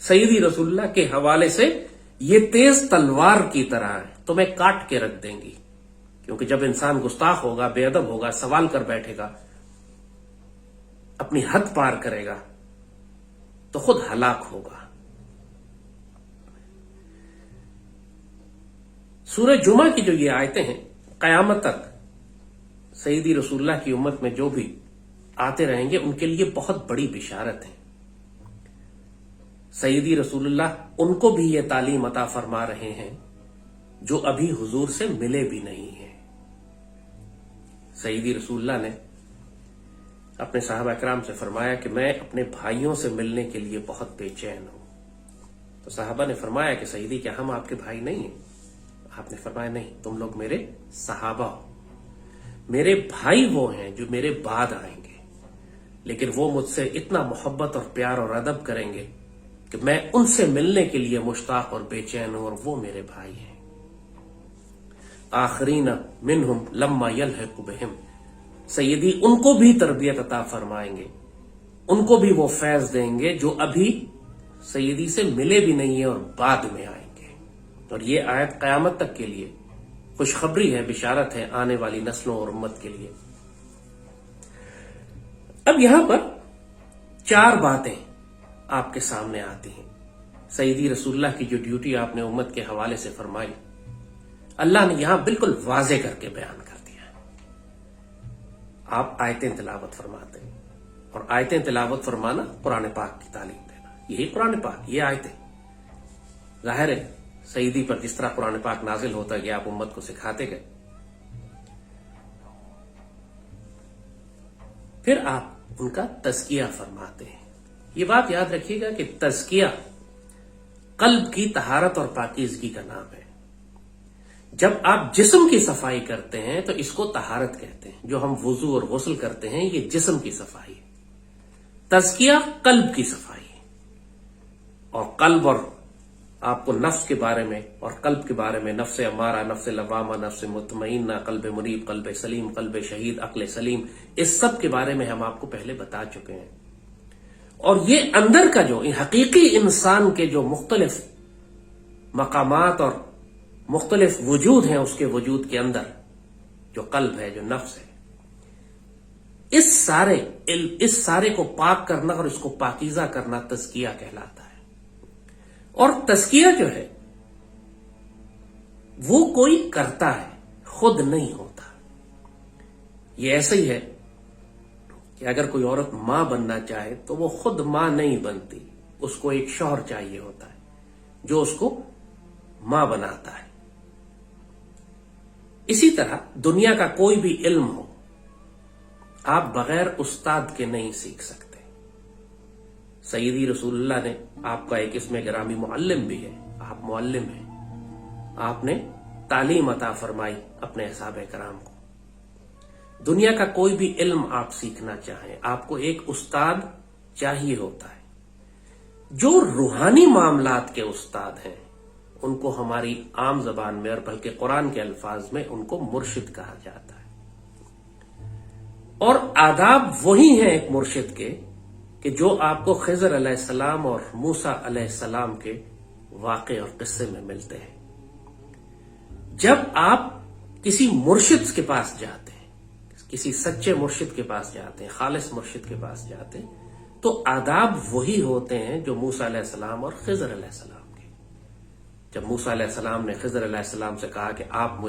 سیدی رسول اللہ کے حوالے سے یہ تیز تلوار کی طرح ہے، تمہیں کاٹ کے رکھ دیں گی، کیونکہ جب انسان گستاخ ہوگا، بے ادب ہوگا، سوال کر بیٹھے گا، اپنی حد پار کرے گا تو خود ہلاک ہوگا۔ سورہ جمعہ کی جو یہ آیتیں ہیں، قیامت تک سیدی رسول اللہ کی امت میں جو بھی آتے رہیں گے ان کے لیے بہت بڑی بشارت ہے۔ سیدی رسول اللہ ان کو بھی یہ تعلیم عطا فرما رہے ہیں جو ابھی حضور سے ملے بھی نہیں ہیں۔ سیدی رسول اللہ نے اپنے صحابہ اکرام سے فرمایا کہ میں اپنے بھائیوں سے ملنے کے لیے بہت بے چین ہوں۔ تو صحابہ نے فرمایا کہ سیدی کیا ہم آپ کے بھائی نہیں ہیں؟ آپ نے فرمایا نہیں، تم لوگ میرے صحابہ ہو، میرے بھائی وہ ہیں جو میرے بعد آئیں گے، لیکن وہ مجھ سے اتنا محبت اور پیار اور ادب کریں گے کہ میں ان سے ملنے کے لیے مشتاق اور بے چین ہوں، اور وہ میرے بھائی ہیں۔ آخرین منہم لما یلحق بہم، سیدی ان کو بھی تربیت عطا فرمائیں گے، ان کو بھی وہ فیض دیں گے جو ابھی سیدی سے ملے بھی نہیں ہیں اور بعد میں آئیں گے۔ اور یہ آیت قیامت تک کے لیے خوشخبری ہے، بشارت ہے آنے والی نسلوں اور امت کے لیے۔ اب یہاں پر 4 باتیں آپ کے سامنے آتی ہیں۔ سیدی رسول اللہ کی جو ڈیوٹی آپ نے امت کے حوالے سے فرمائی، اللہ نے یہاں بالکل واضح کر کے بیان کر دیا ہے۔ آپ آیتیں تلاوت فرماتے ہیں، اور آیتیں تلاوت فرمانا قرآن پاک کی تعلیم دینا، یہی قرآن پاک، یہ آیتیں۔ ظاہر ہے سیدی پر جس طرح قرآن پاک نازل ہوتا گیا آپ امت کو سکھاتے گئے، پھر آپ ان کا تزکیہ فرماتے ہیں۔ یہ بات یاد رکھیے گا کہ تزکیہ قلب کی طہارت اور پاکیزگی کا نام ہے۔ جب آپ جسم کی صفائی کرتے ہیں تو اس کو طہارت کہتے ہیں، جو ہم وضو اور غسل کرتے ہیں یہ جسم کی صفائی ہے۔ تزکیہ قلب کی صفائی ہے، اور قلب اور آپ کو نفس کے بارے میں اور قلب کے بارے میں، نفس امارہ، نفس لوامہ، نفس مطمئنہ، قلب منیب، قلب سلیم، قلب شہید، عقل سلیم، اس سب کے بارے میں ہم آپ کو پہلے بتا چکے ہیں۔ اور یہ اندر کا جو حقیقی انسان کے جو مختلف مقامات اور مختلف وجود ہیں، اس کے وجود کے اندر جو قلب ہے، جو نفس ہے، اس سارے کو پاک کرنا اور اس کو پاکیزہ کرنا تزکیہ کہلاتا ہے۔ اور تزکیہ جو ہے وہ کوئی کرتا ہے، خود نہیں ہوتا۔ یہ ایسا ہی ہے کہ اگر کوئی عورت ماں بننا چاہے تو وہ خود ماں نہیں بنتی، اس کو ایک شوہر چاہیے ہوتا ہے جو اس کو ماں بناتا ہے۔ اسی طرح دنیا کا کوئی بھی علم ہو، آپ بغیر استاد کے نہیں سیکھ سکتے۔ سیدی رسول اللہ نے آپ کا ایک اسم گرامی معلم بھی ہے، آپ معلم ہیں، آپ نے تعلیم عطا فرمائی اپنے اصحاب کرام کو۔ دنیا کا کوئی بھی علم آپ سیکھنا چاہیں، آپ کو ایک استاد چاہیے ہوتا ہے۔ جو روحانی معاملات کے استاد ہیں ان کو ہماری عام زبان میں اور بلکہ قرآن کے الفاظ میں ان کو مرشد کہا جاتا ہے۔ اور آداب وہی ہیں ایک مرشد کے کہ جو آپ کو خضر علیہ السلام اور موسیٰ علیہ السلام کے واقعے اور قصے میں ملتے ہیں۔ جب آپ کسی مرشد کے پاس جاتے ہیں، کسی سچے مرشد کے پاس جاتے ہیں، خالص مرشد کے پاس جاتے ہیں، تو آداب وہی ہوتے ہیں جو موسیٰ علیہ السلام اور خضر علیہ السلام کے۔ جب موسیٰ علیہ السلام نے خضر علیہ السلام سے کہا کہ آپ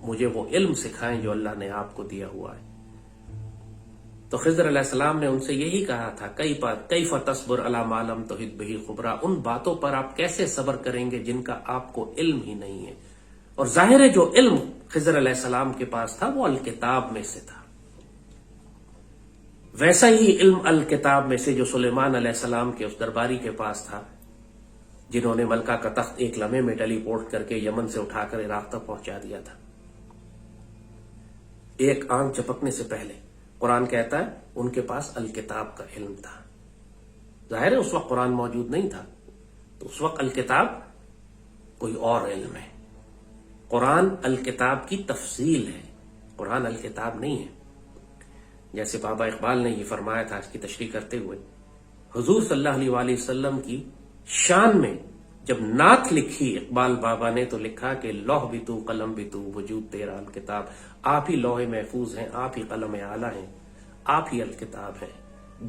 مجھے وہ علم سکھائیں جو اللہ نے آپ کو دیا ہوا ہے، تو خضر علیہ السلام نے ان سے یہی کہا تھا، کیف تصبر علی ما لم تحط بہ خبرا، ان باتوں پر آپ کیسے صبر کریں گے جن کا آپ کو علم ہی نہیں ہے۔ اور ظاہر ہے جو علم خضر علیہ السلام کے پاس تھا وہ الکتاب میں سے تھا، ویسا ہی علم الکتاب میں سے جو سلیمان علیہ السلام کے اس درباری کے پاس تھا جنہوں نے ملکہ کا تخت ایک لمحے میں ٹیلی پورٹ کر کے یمن سے اٹھا کر عراق تک پہنچا دیا تھا۔ ایک آنکھ چپکنے سے پہلے قرآن کہتا ہے ان کے پاس الکتاب کا علم تھا۔ ظاہر ہے اس وقت قرآن موجود نہیں تھا، تو اس وقت الکتاب کوئی اور علم ہے۔ قرآن الکتاب کی تفصیل ہے، قرآن الکتاب نہیں ہے۔ جیسے بابا اقبال نے یہ فرمایا تھا اس کی تشریح کرتے ہوئے، حضور صلی اللہ علیہ وآلہ وسلم کی شان میں جب نعت لکھی اقبال بابا نے تو لکھا کہ لوح بھی تو قلم بھی تو وجود تیرا الکتاب، آپ ہی لوح محفوظ ہیں، آپ ہی قلم اعلیٰ ہیں، آپ ہی الکتاب ہیں،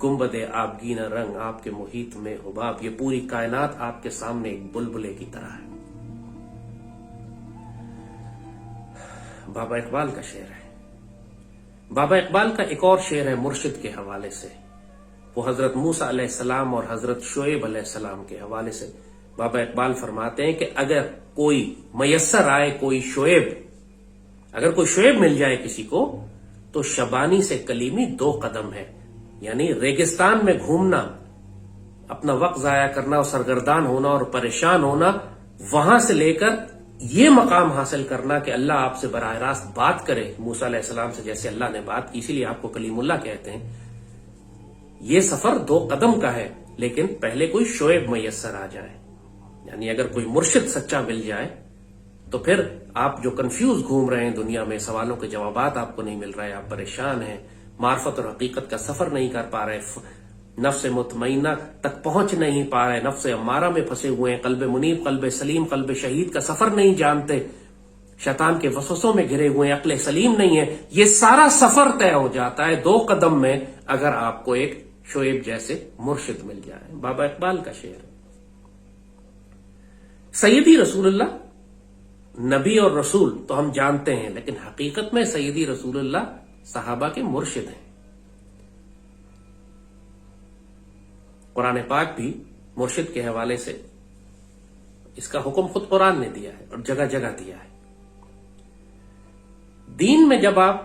گنبد آبگینہ رنگ آپ کے محیط میں حباب، یہ پوری کائنات آپ کے سامنے ایک بلبلے کی طرح ہے۔ بابا اقبال کا شعر ہے۔ بابا اقبال کا ایک اور شعر ہے مرشد کے حوالے سے، وہ حضرت موسیٰ علیہ السلام اور حضرت شعیب علیہ السلام کے حوالے سے۔ بابا اقبال فرماتے ہیں کہ اگر کوئی میسر آئے کوئی شعیب، اگر کوئی شعیب مل جائے کسی کو تو شبانی سے کلیمی 2 قدم ہے، یعنی ریگستان میں گھومنا، اپنا وقت ضائع کرنا اور سرگردان ہونا اور پریشان ہونا، وہاں سے لے کر یہ مقام حاصل کرنا کہ اللہ آپ سے براہ راست بات کرے موسیٰ علیہ السلام سے جیسے اللہ نے بات کی، اسی لیے آپ کو کلیم اللہ کہتے ہیں، یہ سفر 2 قدم کا ہے، لیکن پہلے کوئی شعیب میسر آ جائے، یعنی اگر کوئی مرشد سچا مل جائے تو پھر آپ جو کنفیوز گھوم رہے ہیں دنیا میں، سوالوں کے جوابات آپ کو نہیں مل رہے، آپ پریشان ہیں، معرفت اور حقیقت کا سفر نہیں کر پا رہے، نفس مطمئنہ تک پہنچ نہیں پا رہے، نفس امارہ میں پھنسے ہوئے ہیں، قلب منیب، قلب سلیم، قلب شہید کا سفر نہیں جانتے، شیطان کے وسوسوں میں گھرے ہوئے ہیں، عقل سلیم نہیں ہے، یہ سارا سفر طے ہو جاتا ہے 2 قدم میں اگر آپ کو ایک شعیب جیسے مرشد مل جائے۔ بابا اقبال کا شعر۔ سیدی رسول اللہ نبی اور رسول تو ہم جانتے ہیں، لیکن حقیقت میں سیدی رسول اللہ صحابہ کے مرشد ہیں۔ قرآن پاک بھی مرشد کے حوالے سے اس کا حکم خود قرآن نے دیا ہے اور جگہ جگہ دیا ہے۔ دین میں جب آپ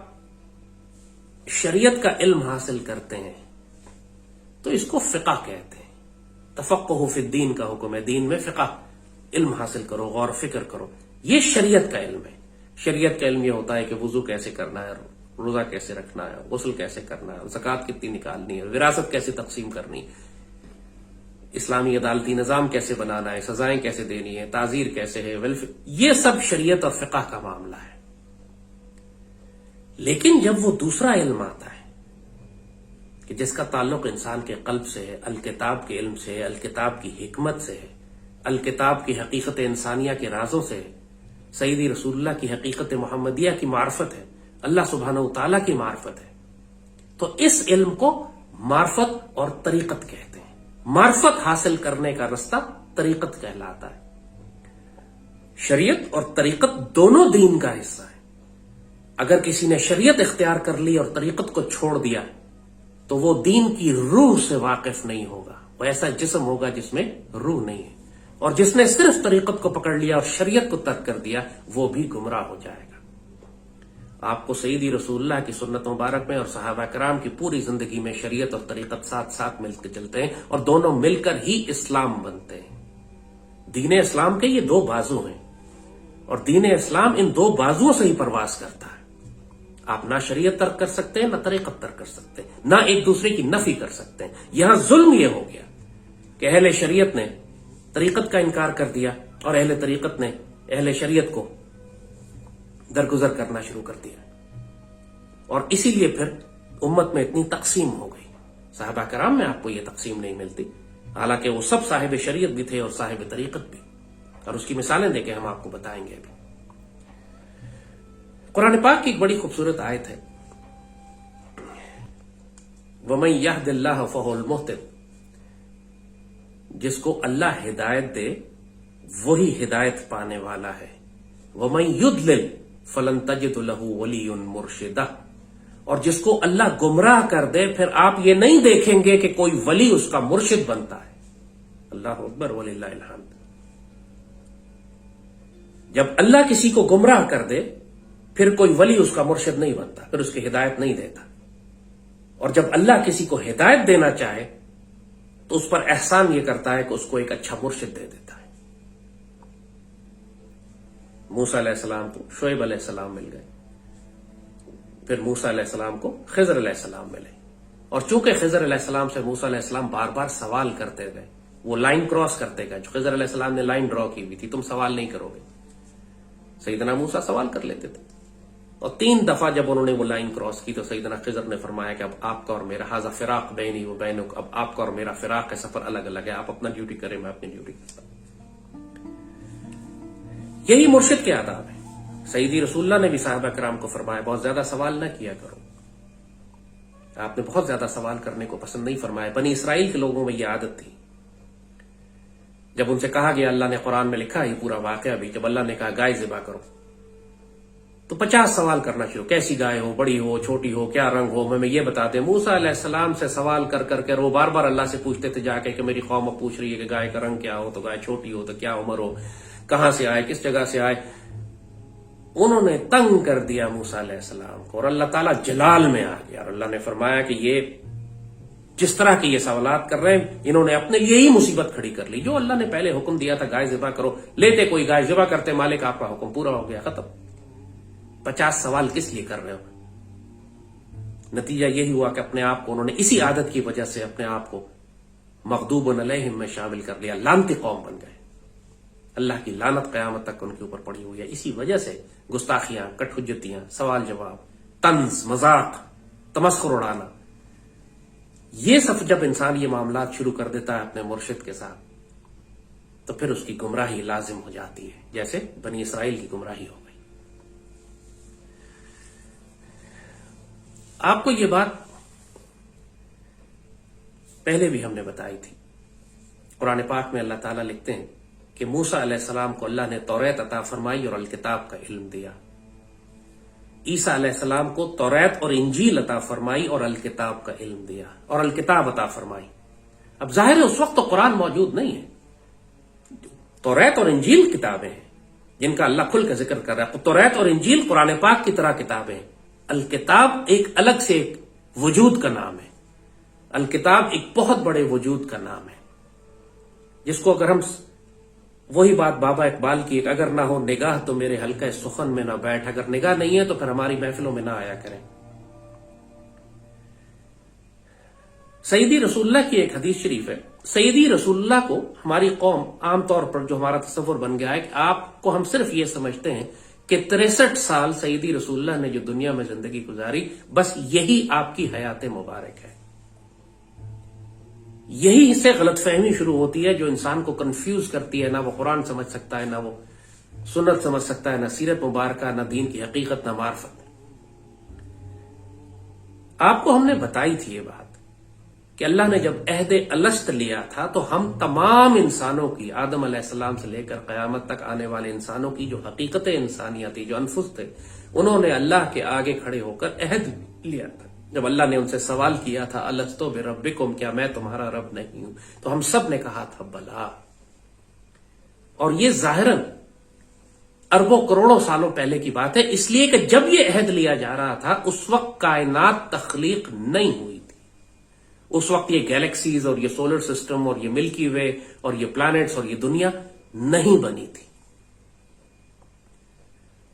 شریعت کا علم حاصل کرتے ہیں تو اس کو فقہ کہتے ہیں۔ تفقہ فی الدین کا حکم ہے، دین میں فقہ، علم حاصل کرو، غور و فکر کرو، یہ شریعت کا علم ہے۔ شریعت کا علم یہ ہوتا ہے کہ وضو کیسے کرنا ہے، روزہ کیسے رکھنا ہے، غسل کیسے کرنا ہے، زکوٰۃ کتنی نکالنی ہے، وراثت کیسے تقسیم کرنی، اسلامی عدالتی نظام کیسے بنانا ہے، سزائیں کیسے دینی ہے، تعزیر کیسے ہے، یہ سب شریعت اور فقہ کا معاملہ ہے۔ لیکن جب وہ دوسرا علم آتا ہے کہ جس کا تعلق انسان کے قلب سے ہے، الکتاب کے علم سے ہے، الکتاب کی حکمت سے ہے، الکتاب کی حقیقت انسانیہ کے رازوں سے ہے، سیدی رسول اللہ کی حقیقت محمدیہ کی معرفت ہے، اللہ سبحانہ وتعالیٰ کی معرفت ہے، تو اس علم کو معرفت اور طریقت کہتے ہیں۔ معرفت حاصل کرنے کا رستہ طریقت کہلاتا ہے۔ شریعت اور طریقت دونوں دین کا حصہ ہے۔ اگر کسی نے شریعت اختیار کر لی اور طریقت کو چھوڑ دیا تو وہ دین کی روح سے واقف نہیں ہوگا، وہ ایسا جسم ہوگا جس میں روح نہیں ہے، اور جس نے صرف طریقت کو پکڑ لیا اور شریعت کو ترک کر دیا وہ بھی گمراہ ہو جائے گا۔ آپ کو سیدی رسول اللہ کی سنت مبارک میں اور صحابہ کرام کی پوری زندگی میں شریعت اور طریقت ساتھ ساتھ مل کے چلتے ہیں، اور دونوں مل کر ہی اسلام بنتے ہیں۔ دین اسلام کے یہ 2 بازو ہیں، اور دین اسلام ان 2 بازوؤں سے ہی پرواز کرتا ہے۔ آپ نہ شریعت ترک کر سکتے ہیں، نہ طریقت ترک کر سکتے ہیں، نہ ایک دوسرے کی نفی کر سکتے ہیں۔ یہاں ظلم یہ ہو گیا کہ اہل شریعت نے طریقت کا انکار کر دیا اور اہل طریقت نے اہل شریعت کو درگزر کرنا شروع کر دیا، اور اسی لیے پھر امت میں اتنی تقسیم ہو گئی۔ صحابہ کرام میں آپ کو یہ تقسیم نہیں ملتی، حالانکہ وہ سب صاحب شریعت بھی تھے اور صاحب طریقت بھی، اور اس کی مثالیں دے کے ہم آپ کو بتائیں گے ابھی۔ قرآن پاک کی ایک بڑی خوبصورت آیت ہے، وَمَن يَهْدِ اللَّهُ فَهُوَ الْمُهْتَدِ، جس کو اللہ ہدایت دے وہی ہدایت پانے والا ہے۔ وَمَن يُضْلِلْ فَلَن تَجِدَ لَهُ وَلِيًّا مُرْشِدًا، اور جس کو اللہ گمراہ کر دے پھر آپ یہ نہیں دیکھیں گے کہ کوئی ولی اس کا مرشد بنتا ہے۔ اللہ اکبر وللہ الحمد۔ جب اللہ کسی کو گمراہ کر دے پھر کوئی ولی اس کا مرشد نہیں بنتا، پھر اس کی ہدایت نہیں دیتا، اور جب اللہ کسی کو ہدایت دینا چاہے تو اس پر احسان یہ کرتا ہے کہ اس کو ایک اچھا مرشد دے دیتا ہے۔ موسیٰ علیہ السلام کو شعیب علیہ السلام مل گئے، پھر موسیٰ علیہ السلام کو خضر علیہ السلام ملے، اور چونکہ خضر علیہ السلام سے موسیٰ علیہ السلام بار بار سوال کرتے گئے، وہ لائن کراس کرتے گئے، جو خضر علیہ السلام نے لائن ڈرا کی ہوئی تھی، تم سوال نہیں کرو گے، سیدنا موسیٰ سوال کر لیتے تھے، اور 3 دفعہ جب انہوں نے وہ لائن کراس کی تو سیدنا خضر نے فرمایا کہ اب آپ کا اور میرا ھذا فراق بینی و بینک، اب آپ کا اور میرا فراق ہے، سفر الگ الگ ہے، آپ اپنا ڈیوٹی کریں، میں اپنی ڈیوٹی کرتا ہوں۔ یہی مرشد کے آداب ہیں۔ سیدی رسول اللہ نے بھی صحابہ کرام کو فرمایا بہت زیادہ سوال نہ کیا کرو، آپ نے بہت زیادہ سوال کرنے کو پسند نہیں فرمایا۔ بنی اسرائیل کے لوگوں میں یہ عادت تھی، جب ان سے کہا گیا، اللہ نے قرآن میں لکھا یہ پورا واقعہ بھی، جب اللہ نے کہا گائے ذبح کرو تو 50 سوال کرنا شروع، کیسی گائے ہو، بڑی ہو، چھوٹی ہو، کیا رنگ ہو، ہمیں یہ بتا دیں۔ موسیٰ علیہ السلام سے سوال کر کر کے وہ بار بار اللہ سے پوچھتے تھے جا کے کہ میری قوم اب پوچھ رہی ہے کہ گائے کا رنگ کیا ہو، تو گائے چھوٹی ہو تو کیا عمر ہو، کہاں سے آئے، کس جگہ سے آئے۔ انہوں نے تنگ کر دیا موسیٰ علیہ السلام کو، اور اللہ تعالیٰ جلال میں آ گیا، اور اللہ نے فرمایا کہ یہ جس طرح کے یہ سوالات کر رہے ہیں، انہوں نے اپنے لیے ہی مصیبت کھڑی کر لی۔ جو اللہ نے پہلے حکم دیا تھا گائے ذبح کرو، لیتے کوئی گائے ذبح کرتے، مالک آپ کا حکم پورا ہو گیا، ختم۔ 50 سوال کس لیے کر رہے ہو؟ نتیجہ یہی ہوا کہ اپنے آپ کو انہوں نے اسی عادت کی وجہ سے اپنے آپ کو مغضوب علیہم میں شامل کر لیا، لعنتی قوم بن گئے۔ اللہ کی لعنت قیامت تک ان کے اوپر پڑی ہوئی ہے، اسی وجہ سے گستاخیاں، کٹ حجتیاں، سوال جواب، طنز، مذاق، تمسخر اڑانا، یہ سب جب انسان یہ معاملات شروع کر دیتا ہے اپنے مرشد کے ساتھ تو پھر اس کی گمراہی لازم ہو جاتی ہے، جیسے بنی اسرائیل کی گمراہی ہو گئی۔ آپ کو یہ بات پہلے بھی ہم نے بتائی تھی، قرآن پاک میں اللہ تعالیٰ لکھتے ہیں کہ موسیٰ علیہ السلام کو اللہ نے توریت عطا فرمائی اور الکتاب کا علم دیا، عیسیٰ علیہ السلام کو توریت اور انجیل عطا فرمائی اور الکتاب کا علم دیا اور الکتاب عطا فرمائی۔ اب ظاہر ہے اس وقت تو قرآن موجود نہیں ہے، توریت اور انجیل کتابیں ہیں جن کا اللہ کھل کے ذکر کر رہا ہے، توریت اور انجیل قرآن پاک کی طرح کتابیں ہیں۔ الکتاب ایک الگ سے ایک وجود کا نام ہے، الکتاب ایک بہت بڑے وجود کا نام ہے، جس کو اگر ہم وہی بات بابا اقبال کی، اگر نہ ہو نگاہ تو میرے حلقہ سخن میں نہ بیٹھ، اگر نگاہ نہیں ہے تو پھر ہماری محفلوں میں نہ آیا کریں۔ سیدی رسول اللہ کی ایک حدیث شریف ہے، سیدی رسول اللہ کو ہماری قوم عام طور پر جو ہمارا تصور بن گیا ہے کہ آپ کو ہم صرف یہ سمجھتے ہیں کہ 63 سال سیدی رسول اللہ نے جو دنیا میں زندگی گزاری، بس یہی آپ کی حیات مبارک ہے۔ یہی سے غلط فہمی شروع ہوتی ہے جو انسان کو کنفیوز کرتی ہے، نہ وہ قرآن سمجھ سکتا ہے، نہ وہ سنت سمجھ سکتا ہے، نہ سیرت مبارکہ، نہ دین کی حقیقت، نہ معرفت۔ آپ کو ہم نے بتائی تھی یہ بات کہ اللہ نے جب عہد الست لیا تھا تو ہم تمام انسانوں کی، آدم علیہ السلام سے لے کر قیامت تک آنے والے انسانوں کی جو حقیقت انسانیہ تھی، جو انفس تھے، انہوں نے اللہ کے آگے کھڑے ہو کر عہد لیا تھا۔ جب اللہ نے ان سے سوال کیا تھا الستو بربکم، کیا میں تمہارا رب نہیں ہوں، تو ہم سب نے کہا تھا بلا۔ اور یہ ظاہراً اربوں کروڑوں سالوں پہلے کی بات ہے، اس لیے کہ جب یہ عہد لیا جا رہا تھا اس وقت کائنات تخلیق نہیں ہوئی تھی، اس وقت یہ گیلیکسیز اور یہ سولر سسٹم اور یہ ملکی وے اور یہ پلانٹس اور یہ دنیا نہیں بنی تھی۔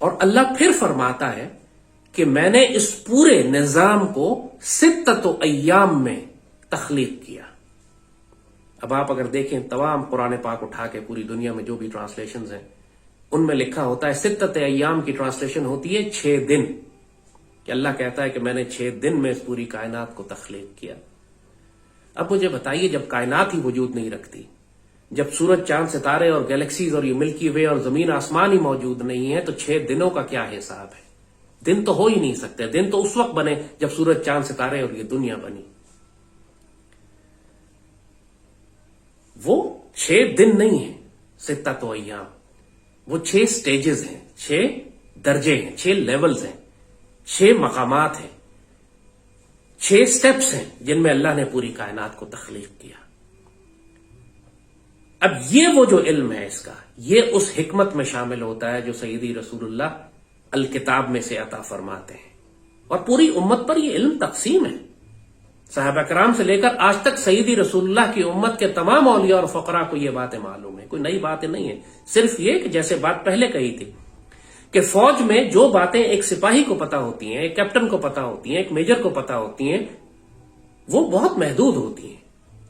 اور اللہ پھر فرماتا ہے کہ میں نے اس پورے نظام کو 6 ایام میں تخلیق کیا۔ اب آپ اگر دیکھیں تمام قرآن پاک اٹھا کے پوری دنیا میں جو بھی ٹرانسلیشنز ہیں ان میں لکھا ہوتا ہے 6 ایام کی ٹرانسلیشن ہوتی ہے 6 دن، کہ اللہ کہتا ہے کہ میں نے 6 دن میں اس پوری کائنات کو تخلیق کیا۔ اب مجھے بتائیے جب کائنات ہی وجود نہیں رکھتی، جب سورج چاند ستارے اور گیلیکسیز اور یہ ملکی وے اور زمین آسمان ہی موجود نہیں ہے، تو 6 دنوں کا کیا حساب ہے؟ دن تو ہو ہی نہیں سکتے، دن تو اس وقت بنے جب سورج چاند ستارے اور یہ دنیا بنی۔ وہ 6 دن نہیں ہیں 6 ایام، وہ 6 سٹیجز ہیں، 6 درجے ہیں، 6 لیولز ہیں، 6 مقامات ہیں، 6 سٹیپس ہیں جن میں اللہ نے پوری کائنات کو تخلیق کیا۔ اب یہ وہ جو علم ہے اس کا، یہ اس حکمت میں شامل ہوتا ہے جو سیدی رسول اللہ الکتاب میں سے عطا فرماتے ہیں، اور پوری امت پر یہ علم تقسیم ہے۔ صحابہ کرام سے لے کر آج تک سیدی رسول اللہ کی امت کے تمام اولیاء اور فقراء کو یہ باتیں معلوم ہیں، کوئی نئی باتیں نہیں ہیں، صرف یہ کہ جیسے بات پہلے کہی تھی کہ فوج میں جو باتیں ایک سپاہی کو پتا ہوتی ہیں، ایک کیپٹن کو پتا ہوتی ہیں، ایک میجر کو پتا ہوتی ہیں، وہ بہت محدود ہوتی ہیں،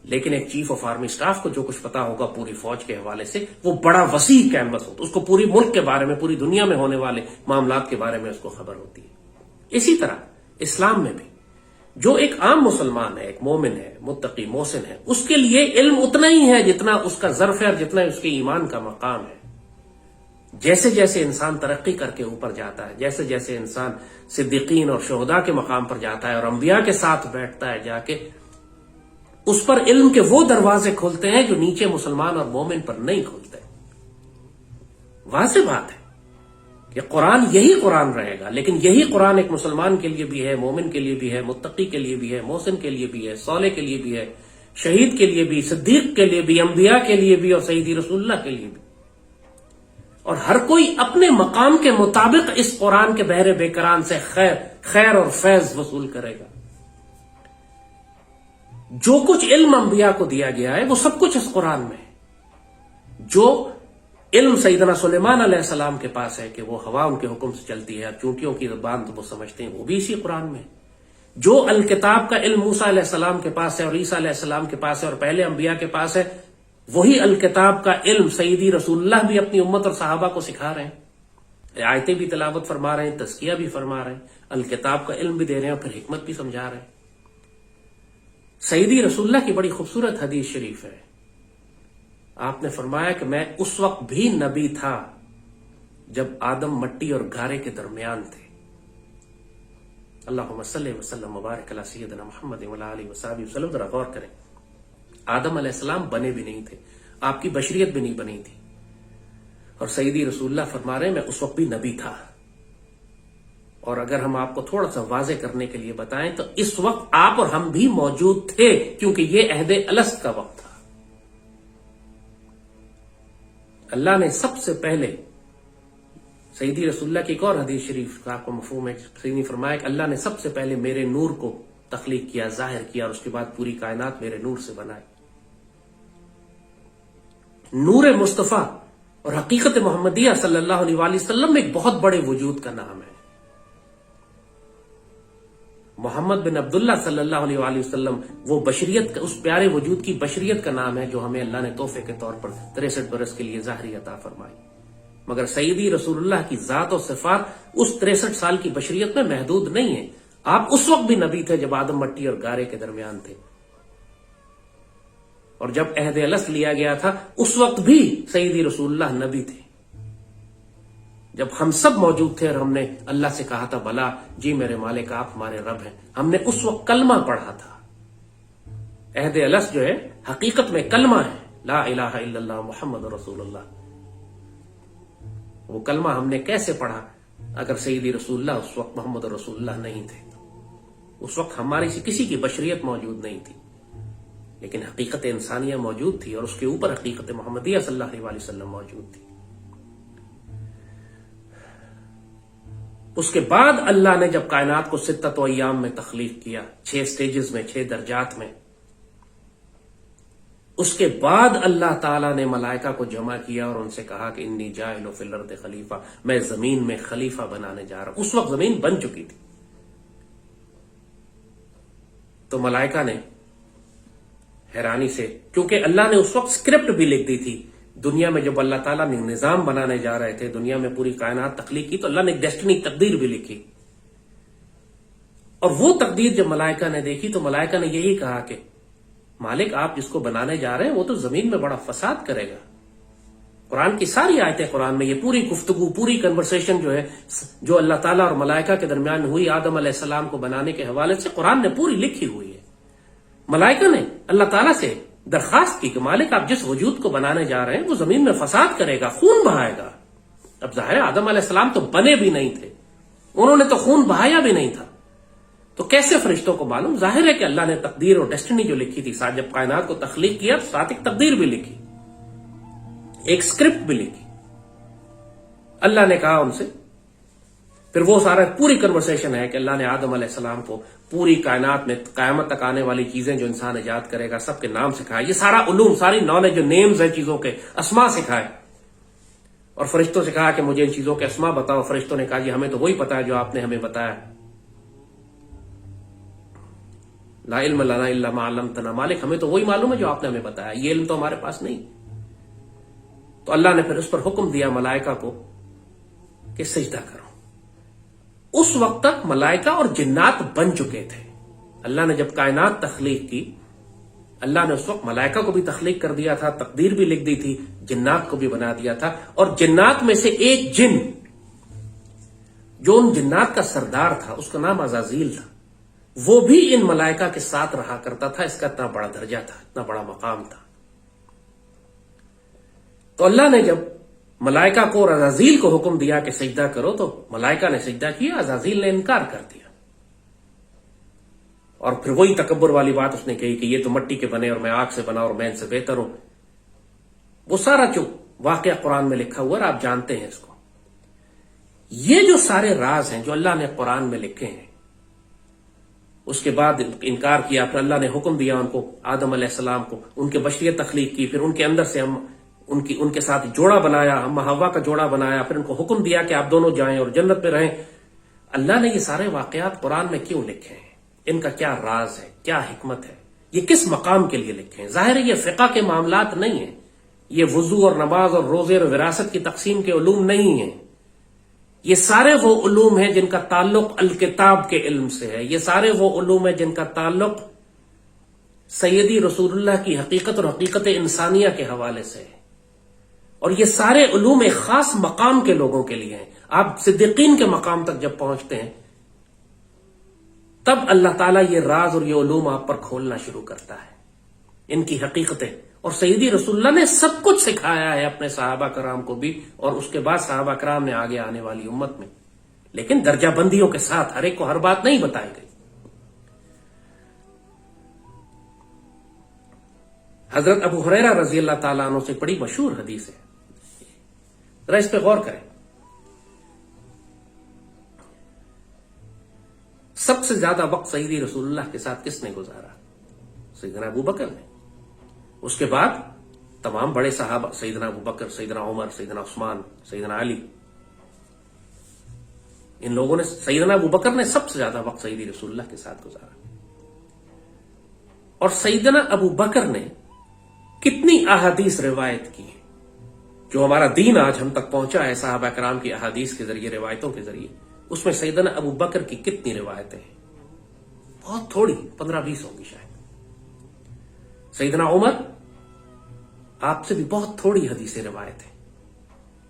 لیکن ایک چیف آف آرمی سٹاف کو جو کچھ پتا ہوگا پوری فوج کے حوالے سے، وہ بڑا وسیع کینوس ہوتا ہے، اس کو پوری ملک کے بارے میں، پوری دنیا میں ہونے والے معاملات کے بارے میں اس کو خبر ہوتی ہے۔ اسی طرح اسلام میں بھی جو ایک عام مسلمان ہے، ایک مومن ہے، متقی محسن ہے، اس کے لیے علم اتنا ہی ہے جتنا اس کا ظرف ہے اور جتنا اس کے ایمان کا مقام ہے۔ جیسے جیسے انسان ترقی کر کے اوپر جاتا ہے، جیسے جیسے انسان صدیقین اور شہداء کے مقام پر جاتا ہے اور انبیاء کے ساتھ بیٹھتا ہے جا کے، اس پر علم کے وہ دروازے کھلتے ہیں جو نیچے مسلمان اور مومن پر نہیں کھلتے۔ واضح بات ہے کہ قرآن یہی قرآن رہے گا، لیکن یہی قرآن ایک مسلمان کے لیے بھی ہے، مومن کے لیے بھی ہے، متقی کے لیے بھی ہے، محسن کے لیے بھی ہے، صالح کے لیے بھی ہے، شہید کے لیے بھی، صدیق کے لیے بھی، انبیاء کے لیے بھی اور سیدی رسول اللہ کے لیے بھی۔ اور ہر کوئی اپنے مقام کے مطابق اس قرآن کے بحر بے کران سے خیر اور فیض وصول کرے گا۔ جو کچھ علم انبیاء کو دیا گیا ہے وہ سب کچھ اس قرآن میں ہے۔ جو علم سیدنا سلیمان علیہ السلام کے پاس ہے کہ وہ ہوا ان کے حکم سے چلتی ہے، چونٹیوں کی زبان تو وہ سمجھتے ہیں، وہ بھی اسی قرآن میں ہے۔ جو الکتاب کا علم موسیٰ علیہ السلام کے پاس ہے اور عیسیٰ علیہ السلام کے پاس ہے اور پہلے انبیاء کے پاس ہے، وہی الکتاب کا علم سیدی رسول اللہ بھی اپنی امت اور صحابہ کو سکھا رہے ہیں، آیتیں بھی تلاوت فرما رہے ہیں، تزکیہ بھی فرما رہے ہیں، الکتاب کا علم بھی دے رہے ہیں اور پھر حکمت بھی سمجھا رہے ہیں۔ سیدی رسول اللہ کی بڑی خوبصورت حدیث شریف ہے، آپ نے فرمایا کہ میں اس وقت بھی نبی تھا جب آدم مٹی اور گارے کے درمیان تھے۔ اللہم صلی وسلم مبارک علی سیدنا محمد وعلی آلہ وصحبہ وسلم۔ ذرا غور کریں، آدم علیہ السلام بنے بھی نہیں تھے، آپ کی بشریت بھی نہیں بنی تھی، اور سیدی رسول اللہ فرما رہے ہیں میں اس وقت بھی نبی تھا۔ اور اگر ہم آپ کو تھوڑا سا واضح کرنے کے لیے بتائیں تو اس وقت آپ اور ہم بھی موجود تھے، کیونکہ یہ عہد الست کا وقت تھا۔ اللہ نے سب سے پہلے، سیدی رسول اللہ کی ایک اور حدیث شریف کا آپ کو مفہوم ہے، سیدی فرمایا کہ اللہ نے سب سے پہلے میرے نور کو تخلیق کیا، ظاہر کیا، اور اس کے بعد پوری کائنات میرے نور سے بنائی۔ نور مصطفیٰ اور حقیقت محمدیہ صلی اللہ علیہ وآلہ وسلم ایک بہت بڑے وجود کا نام ہے۔ محمد بن عبداللہ صلی اللہ علیہ وآلہ وسلم وہ بشریت کا، اس پیارے وجود کی بشریت کا نام ہے جو ہمیں اللہ نے تحفے کے طور پر 63 برس کے لیے ظاہری عطا فرمائی۔ مگر سیدی رسول اللہ کی ذات و صفات اس 63 سال کی بشریت میں محدود نہیں ہیں۔ آپ اس وقت بھی نبی تھے جب آدم مٹی اور گارے کے درمیان تھے، اور جب عہد الست لیا گیا تھا اس وقت بھی سیدی رسول اللہ نبی تھے، جب ہم سب موجود تھے اور ہم نے اللہ سے کہا تھا بلا جی میرے مالک آپ ہمارے رب ہیں، ہم نے اس وقت کلمہ پڑھا تھا۔ عہد الست جو ہے حقیقت میں کلمہ ہے، لا الہ الا اللہ محمد رسول اللہ۔ وہ کلمہ ہم نے کیسے پڑھا؟ اگر سیدی رسول اللہ اس وقت محمد رسول اللہ نہیں تھے، اس وقت ہماری کسی کی بشریت موجود نہیں تھی، لیکن حقیقت انسانیہ موجود تھی، اور اس کے اوپر حقیقت محمدیہ صلی اللہ علیہ وسلم موجود تھی۔ اس کے بعد اللہ نے جب کائنات کو 6 ایام میں تخلیق کیا، 6 سٹیجز میں، 6 درجات میں، اس کے بعد اللہ تعالیٰ نے ملائکہ کو جمع کیا اور ان سے کہا کہ انی جاعل فی الارض خلیفہ، میں زمین میں خلیفہ بنانے جا رہا ہوں۔ اس وقت زمین بن چکی تھی، تو ملائکہ نے حیرانی سے، کیونکہ اللہ نے اس وقت اسکرپٹ بھی لکھ دی تھی دنیا میں، جب اللہ تعالیٰ نے نظام بنانے جا رہے تھے، دنیا میں پوری کائنات تخلیق کی، تو اللہ نے ایک ڈیسٹنی، تقدیر بھی لکھی، اور وہ تقدیر جب ملائکہ نے دیکھی تو ملائکہ نے یہی کہا کہ مالک آپ جس کو بنانے جا رہے ہیں وہ تو زمین میں بڑا فساد کرے گا۔ قرآن کی ساری آیتیں، قرآن میں یہ پوری گفتگو، پوری کنورسیشن جو ہے، جو اللہ تعالیٰ اور ملائکہ کے درمیان ہوئی آدم علیہ السلام کو بنانے کے حوالے سے، قرآن نے پوری لکھی ہوئی ہے۔ ملائکہ نے اللہ تعالیٰ سے درخواست کی کہ مالک آپ جس وجود کو بنانے جا رہے ہیں وہ زمین میں فساد کرے گا، خون بہائے گا۔ اب ظاہر ہے آدم علیہ السلام تو بنے بھی نہیں تھے، انہوں نے تو خون بہایا بھی نہیں تھا، تو کیسے فرشتوں کو معلوم؟ ظاہر ہے کہ اللہ نے تقدیر اور ڈیسٹنی جو لکھی تھی، ساتھ جب کائنات کو تخلیق کیا تو ساتھ ایک تقدیر بھی لکھی، ایک سکرپٹ بھی لکھی۔ اللہ نے کہا ان سے، پھر وہ سارا پوری کنورسیشن ہے کہ اللہ نے آدم علیہ السلام کو پوری کائنات میں قیامت تک آنے والی چیزیں جو انسان ایجاد کرے گا سب کے نام سکھائے، یہ سارا علوم، ساری نالج جو نیمز ہیں چیزوں کے، اسما سکھائے، اور فرشتوں سے کہا کہ مجھے ان چیزوں کے اسما بتاؤ۔ فرشتوں نے کہا جی ہمیں تو وہی پتا ہے جو آپ نے ہمیں بتایا۔ لا علم لنا الا ما علمتنا، مالک ہمیں تو وہی معلوم ہے جو آپ نے ہمیں بتایا، یہ علم تو ہمارے پاس نہیں۔ تو اللہ نے پھر اس پر حکم دیا ملائکہ کو کہ سجدہ کرو۔ اس وقت تک ملائکہ اور جنات بن چکے تھے۔ اللہ نے جب کائنات تخلیق کی، اللہ نے اس وقت ملائکہ کو بھی تخلیق کر دیا تھا، تقدیر بھی لکھ دی تھی، جنات کو بھی بنا دیا تھا، اور جنات میں سے ایک جن جو ان جنات کا سردار تھا، اس کا نام عزازیل تھا، وہ بھی ان ملائکہ کے ساتھ رہا کرتا تھا۔ اس کا اتنا بڑا درجہ تھا، اتنا بڑا مقام تھا۔ تو اللہ نے جب ملائکہ کو اور عزازیل کو حکم دیا کہ سجدہ کرو، تو ملائکہ نے سجدہ کیا، عزازیل نے انکار کر دیا، اور پھر وہی تکبر والی بات اس نے کہی کہ یہ تو مٹی کے بنے اور میں آگ سے بنا اور میں ان سے بہتر ہوں۔ وہ سارا جو واقعہ قرآن میں لکھا ہوا ہے، آپ جانتے ہیں اس کو۔ یہ جو سارے راز ہیں جو اللہ نے قرآن میں لکھے ہیں، اس کے بعد انکار کیا، پھر اللہ نے حکم دیا ان کو، آدم علیہ السلام کو، ان کے بشریت تخلیق کی، پھر ان کے اندر سے ہم ان کے ساتھ جوڑا بنایا، ہم حوا کا جوڑا بنایا، پھر ان کو حکم دیا کہ آپ دونوں جائیں اور جنت میں رہیں۔ اللہ نے یہ سارے واقعات قرآن میں کیوں لکھے ہیں؟ ان کا کیا راز ہے، کیا حکمت ہے، یہ کس مقام کے لیے لکھے ہیں؟ ظاہر ہے یہ فقہ کے معاملات نہیں ہیں، یہ وضو اور نماز اور روزے اور وراثت کی تقسیم کے علوم نہیں ہیں۔ یہ سارے وہ علوم ہیں جن کا تعلق الکتاب کے علم سے ہے، یہ سارے وہ علوم ہیں جن کا تعلق سیدی رسول اللہ کی حقیقت اور حقیقت انسانیہ کے حوالے سے ہے، اور یہ سارے علوم ایک خاص مقام کے لوگوں کے لیے ہیں۔ آپ صدیقین کے مقام تک جب پہنچتے ہیں تب اللہ تعالیٰ یہ راز اور یہ علوم آپ پر کھولنا شروع کرتا ہے، ان کی حقیقتیں۔ اور سیدی رسول اللہ نے سب کچھ سکھایا ہے اپنے صحابہ کرام کو بھی، اور اس کے بعد صحابہ کرام نے آگے آنے والی امت میں، لیکن درجہ بندیوں کے ساتھ، ہر ایک کو ہر بات نہیں بتائی گئی۔ حضرت ابو ہریرہ رضی اللہ تعالیٰ عنہ سے بڑی مشہور حدیث ہے، ذرا اس پہ غور کریں۔ سب سے زیادہ وقت سیدی رسول اللہ کے ساتھ کس نے گزارا؟ سیدنا ابو بکر نے۔ اس کے بعد تمام بڑے صحابہ، سیدنا ابو بکر، سیدنا عمر، سیدنا عثمان، سیدنا علی، ان لوگوں نے، سیدنا ابو بکر نے سب سے زیادہ وقت سیدی رسول اللہ کے ساتھ گزارا۔ اور سیدنا ابو بکر نے کتنی احادیث روایت کی، جو ہمارا دین آج ہم تک پہنچا ہے صحابہ کرام کی احادیث کے ذریعے، روایتوں کے ذریعے، اس میں سیدنا ابو بکر کی کتنی روایتیں ہیں؟ بہت تھوڑی، 15-20 ہوں گی شاید۔ سیدنا عمر، آپ سے بھی بہت تھوڑی حدیثیں روایت ہیں۔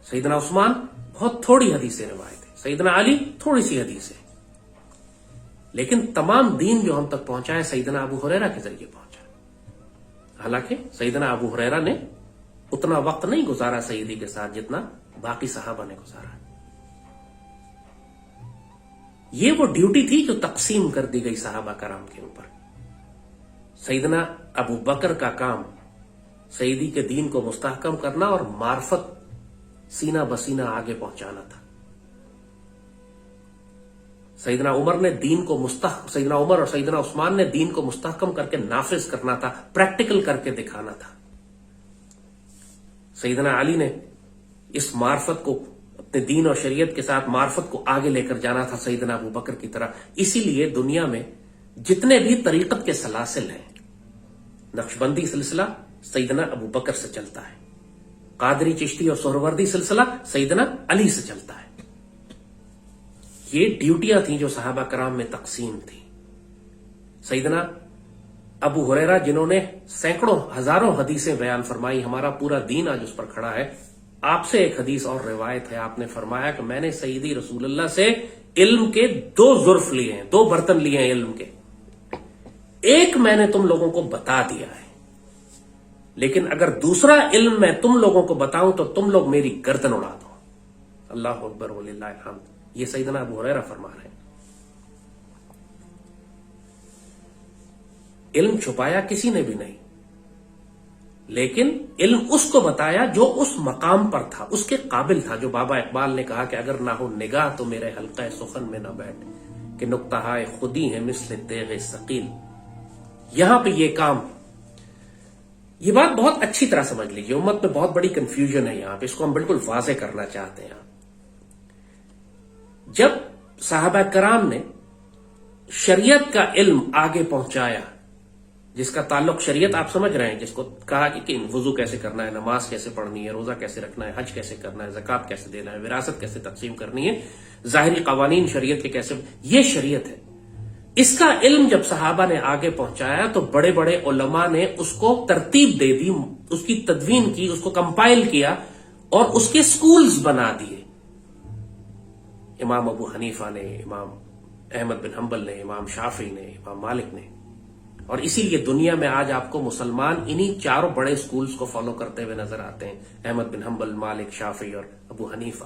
سیدنا عثمان، بہت تھوڑی حدیثیں روایت ہیں۔ سیدنا علی، تھوڑی سی حدیثیں۔ لیکن تمام دین جو ہم تک پہنچا ہے سیدنا ابو ہریرہ کے ذریعے پہنچا۔ حالانکہ سیدنا ابو ہریرہ نے اتنا وقت نہیں گزارا سیدی کے ساتھ جتنا باقی صحابہ نے گزارا۔ یہ وہ ڈیوٹی تھی جو تقسیم کر دی گئی صحابہ کرام کے اوپر۔ سیدنا ابو بکر کا کام سیدی کے دین کو مستحکم کرنا اور معرفت سینہ بسینہ آگے پہنچانا تھا۔ سیدنا عمر نے دین کو سیدنا عمر اور سیدنا عثمان نے دین کو مستحکم کر کے نافذ کرنا تھا، پریکٹیکل کر کے دکھانا تھا۔ سیدنا علی نے اس معرفت کو، اپنے دین اور شریعت کے ساتھ معرفت کو آگے لے کر جانا تھا سیدنا ابو بکر کی طرح۔ اسی لیے دنیا میں جتنے بھی طریقت کے سلاسل ہیں، نقشبندی سلسلہ سیدنا ابو بکر سے چلتا ہے، قادری، چشتی اور سہروردی سلسلہ سیدنا علی سے چلتا ہے۔ یہ ڈیوٹیاں تھیں جو صحابہ کرام میں تقسیم تھی۔ سیدنا ابو ہریرہ جنہوں نے سینکڑوں ہزاروں حدیثیں بیان فرمائی، ہمارا پورا دین آج اس پر کھڑا ہے، آپ سے ایک حدیث اور روایت ہے، آپ نے فرمایا کہ میں نے سیدی رسول اللہ سے علم کے 2 ظرف لیے ہیں، 2 برتن لیے ہیں علم کے، ایک میں نے تم لوگوں کو بتا دیا ہے، لیکن اگر دوسرا علم میں تم لوگوں کو بتاؤں تو تم لوگ میری گردن اڑا دو۔ اللہ اکبر وللہ الحمد۔ یہ سیدنا ابو ہریرہ فرما رہے ہیں۔ علم چھپایا کسی نے بھی نہیں، لیکن علم اس کو بتایا جو اس مقام پر تھا، اس کے قابل تھا، جو بابا اقبال نے کہا کہ اگر نہ ہو نگاہ تو میرے حلقہ سخن میں نہ بیٹھ، کہ نقطہ ہائے خودی ہے مثل تیغ ثقیل۔ یہاں پہ یہ کام، یہ بات بہت اچھی طرح سمجھ لیجیے، امت میں بہت بڑی کنفیوژن ہے یہاں پہ، اس کو ہم بالکل واضح کرنا چاہتے ہیں۔ جب صحابہ کرام نے شریعت کا علم آگے پہنچایا، جس کا تعلق شریعت آپ سمجھ رہے ہیں، جس کو کہا کہ وضو کیسے کرنا ہے، نماز کیسے پڑھنی ہے، روزہ کیسے رکھنا ہے، حج کیسے کرنا ہے، زکوٰۃ کیسے دینا ہے، وراثت کیسے تقسیم کرنی ہے، ظاہری قوانین شریعت کے کیسے، یہ شریعت ہے۔ اس کا علم جب صحابہ نے آگے پہنچایا تو بڑے بڑے علماء نے اس کو ترتیب دے دی، اس کی تدوین کی، اس کو کمپائل کیا اور اس کے سکولز بنا دیے۔ امام ابو حنیفہ نے، امام احمد بن حنبل نے، امام شافعی نے، امام مالک نے، اور اسی لیے دنیا میں آج آپ کو مسلمان انہی چاروں بڑے سکولز کو فالو کرتے ہوئے نظر آتے ہیں، احمد بن حنبل، مالک، شافعی اور ابو حنیفہ۔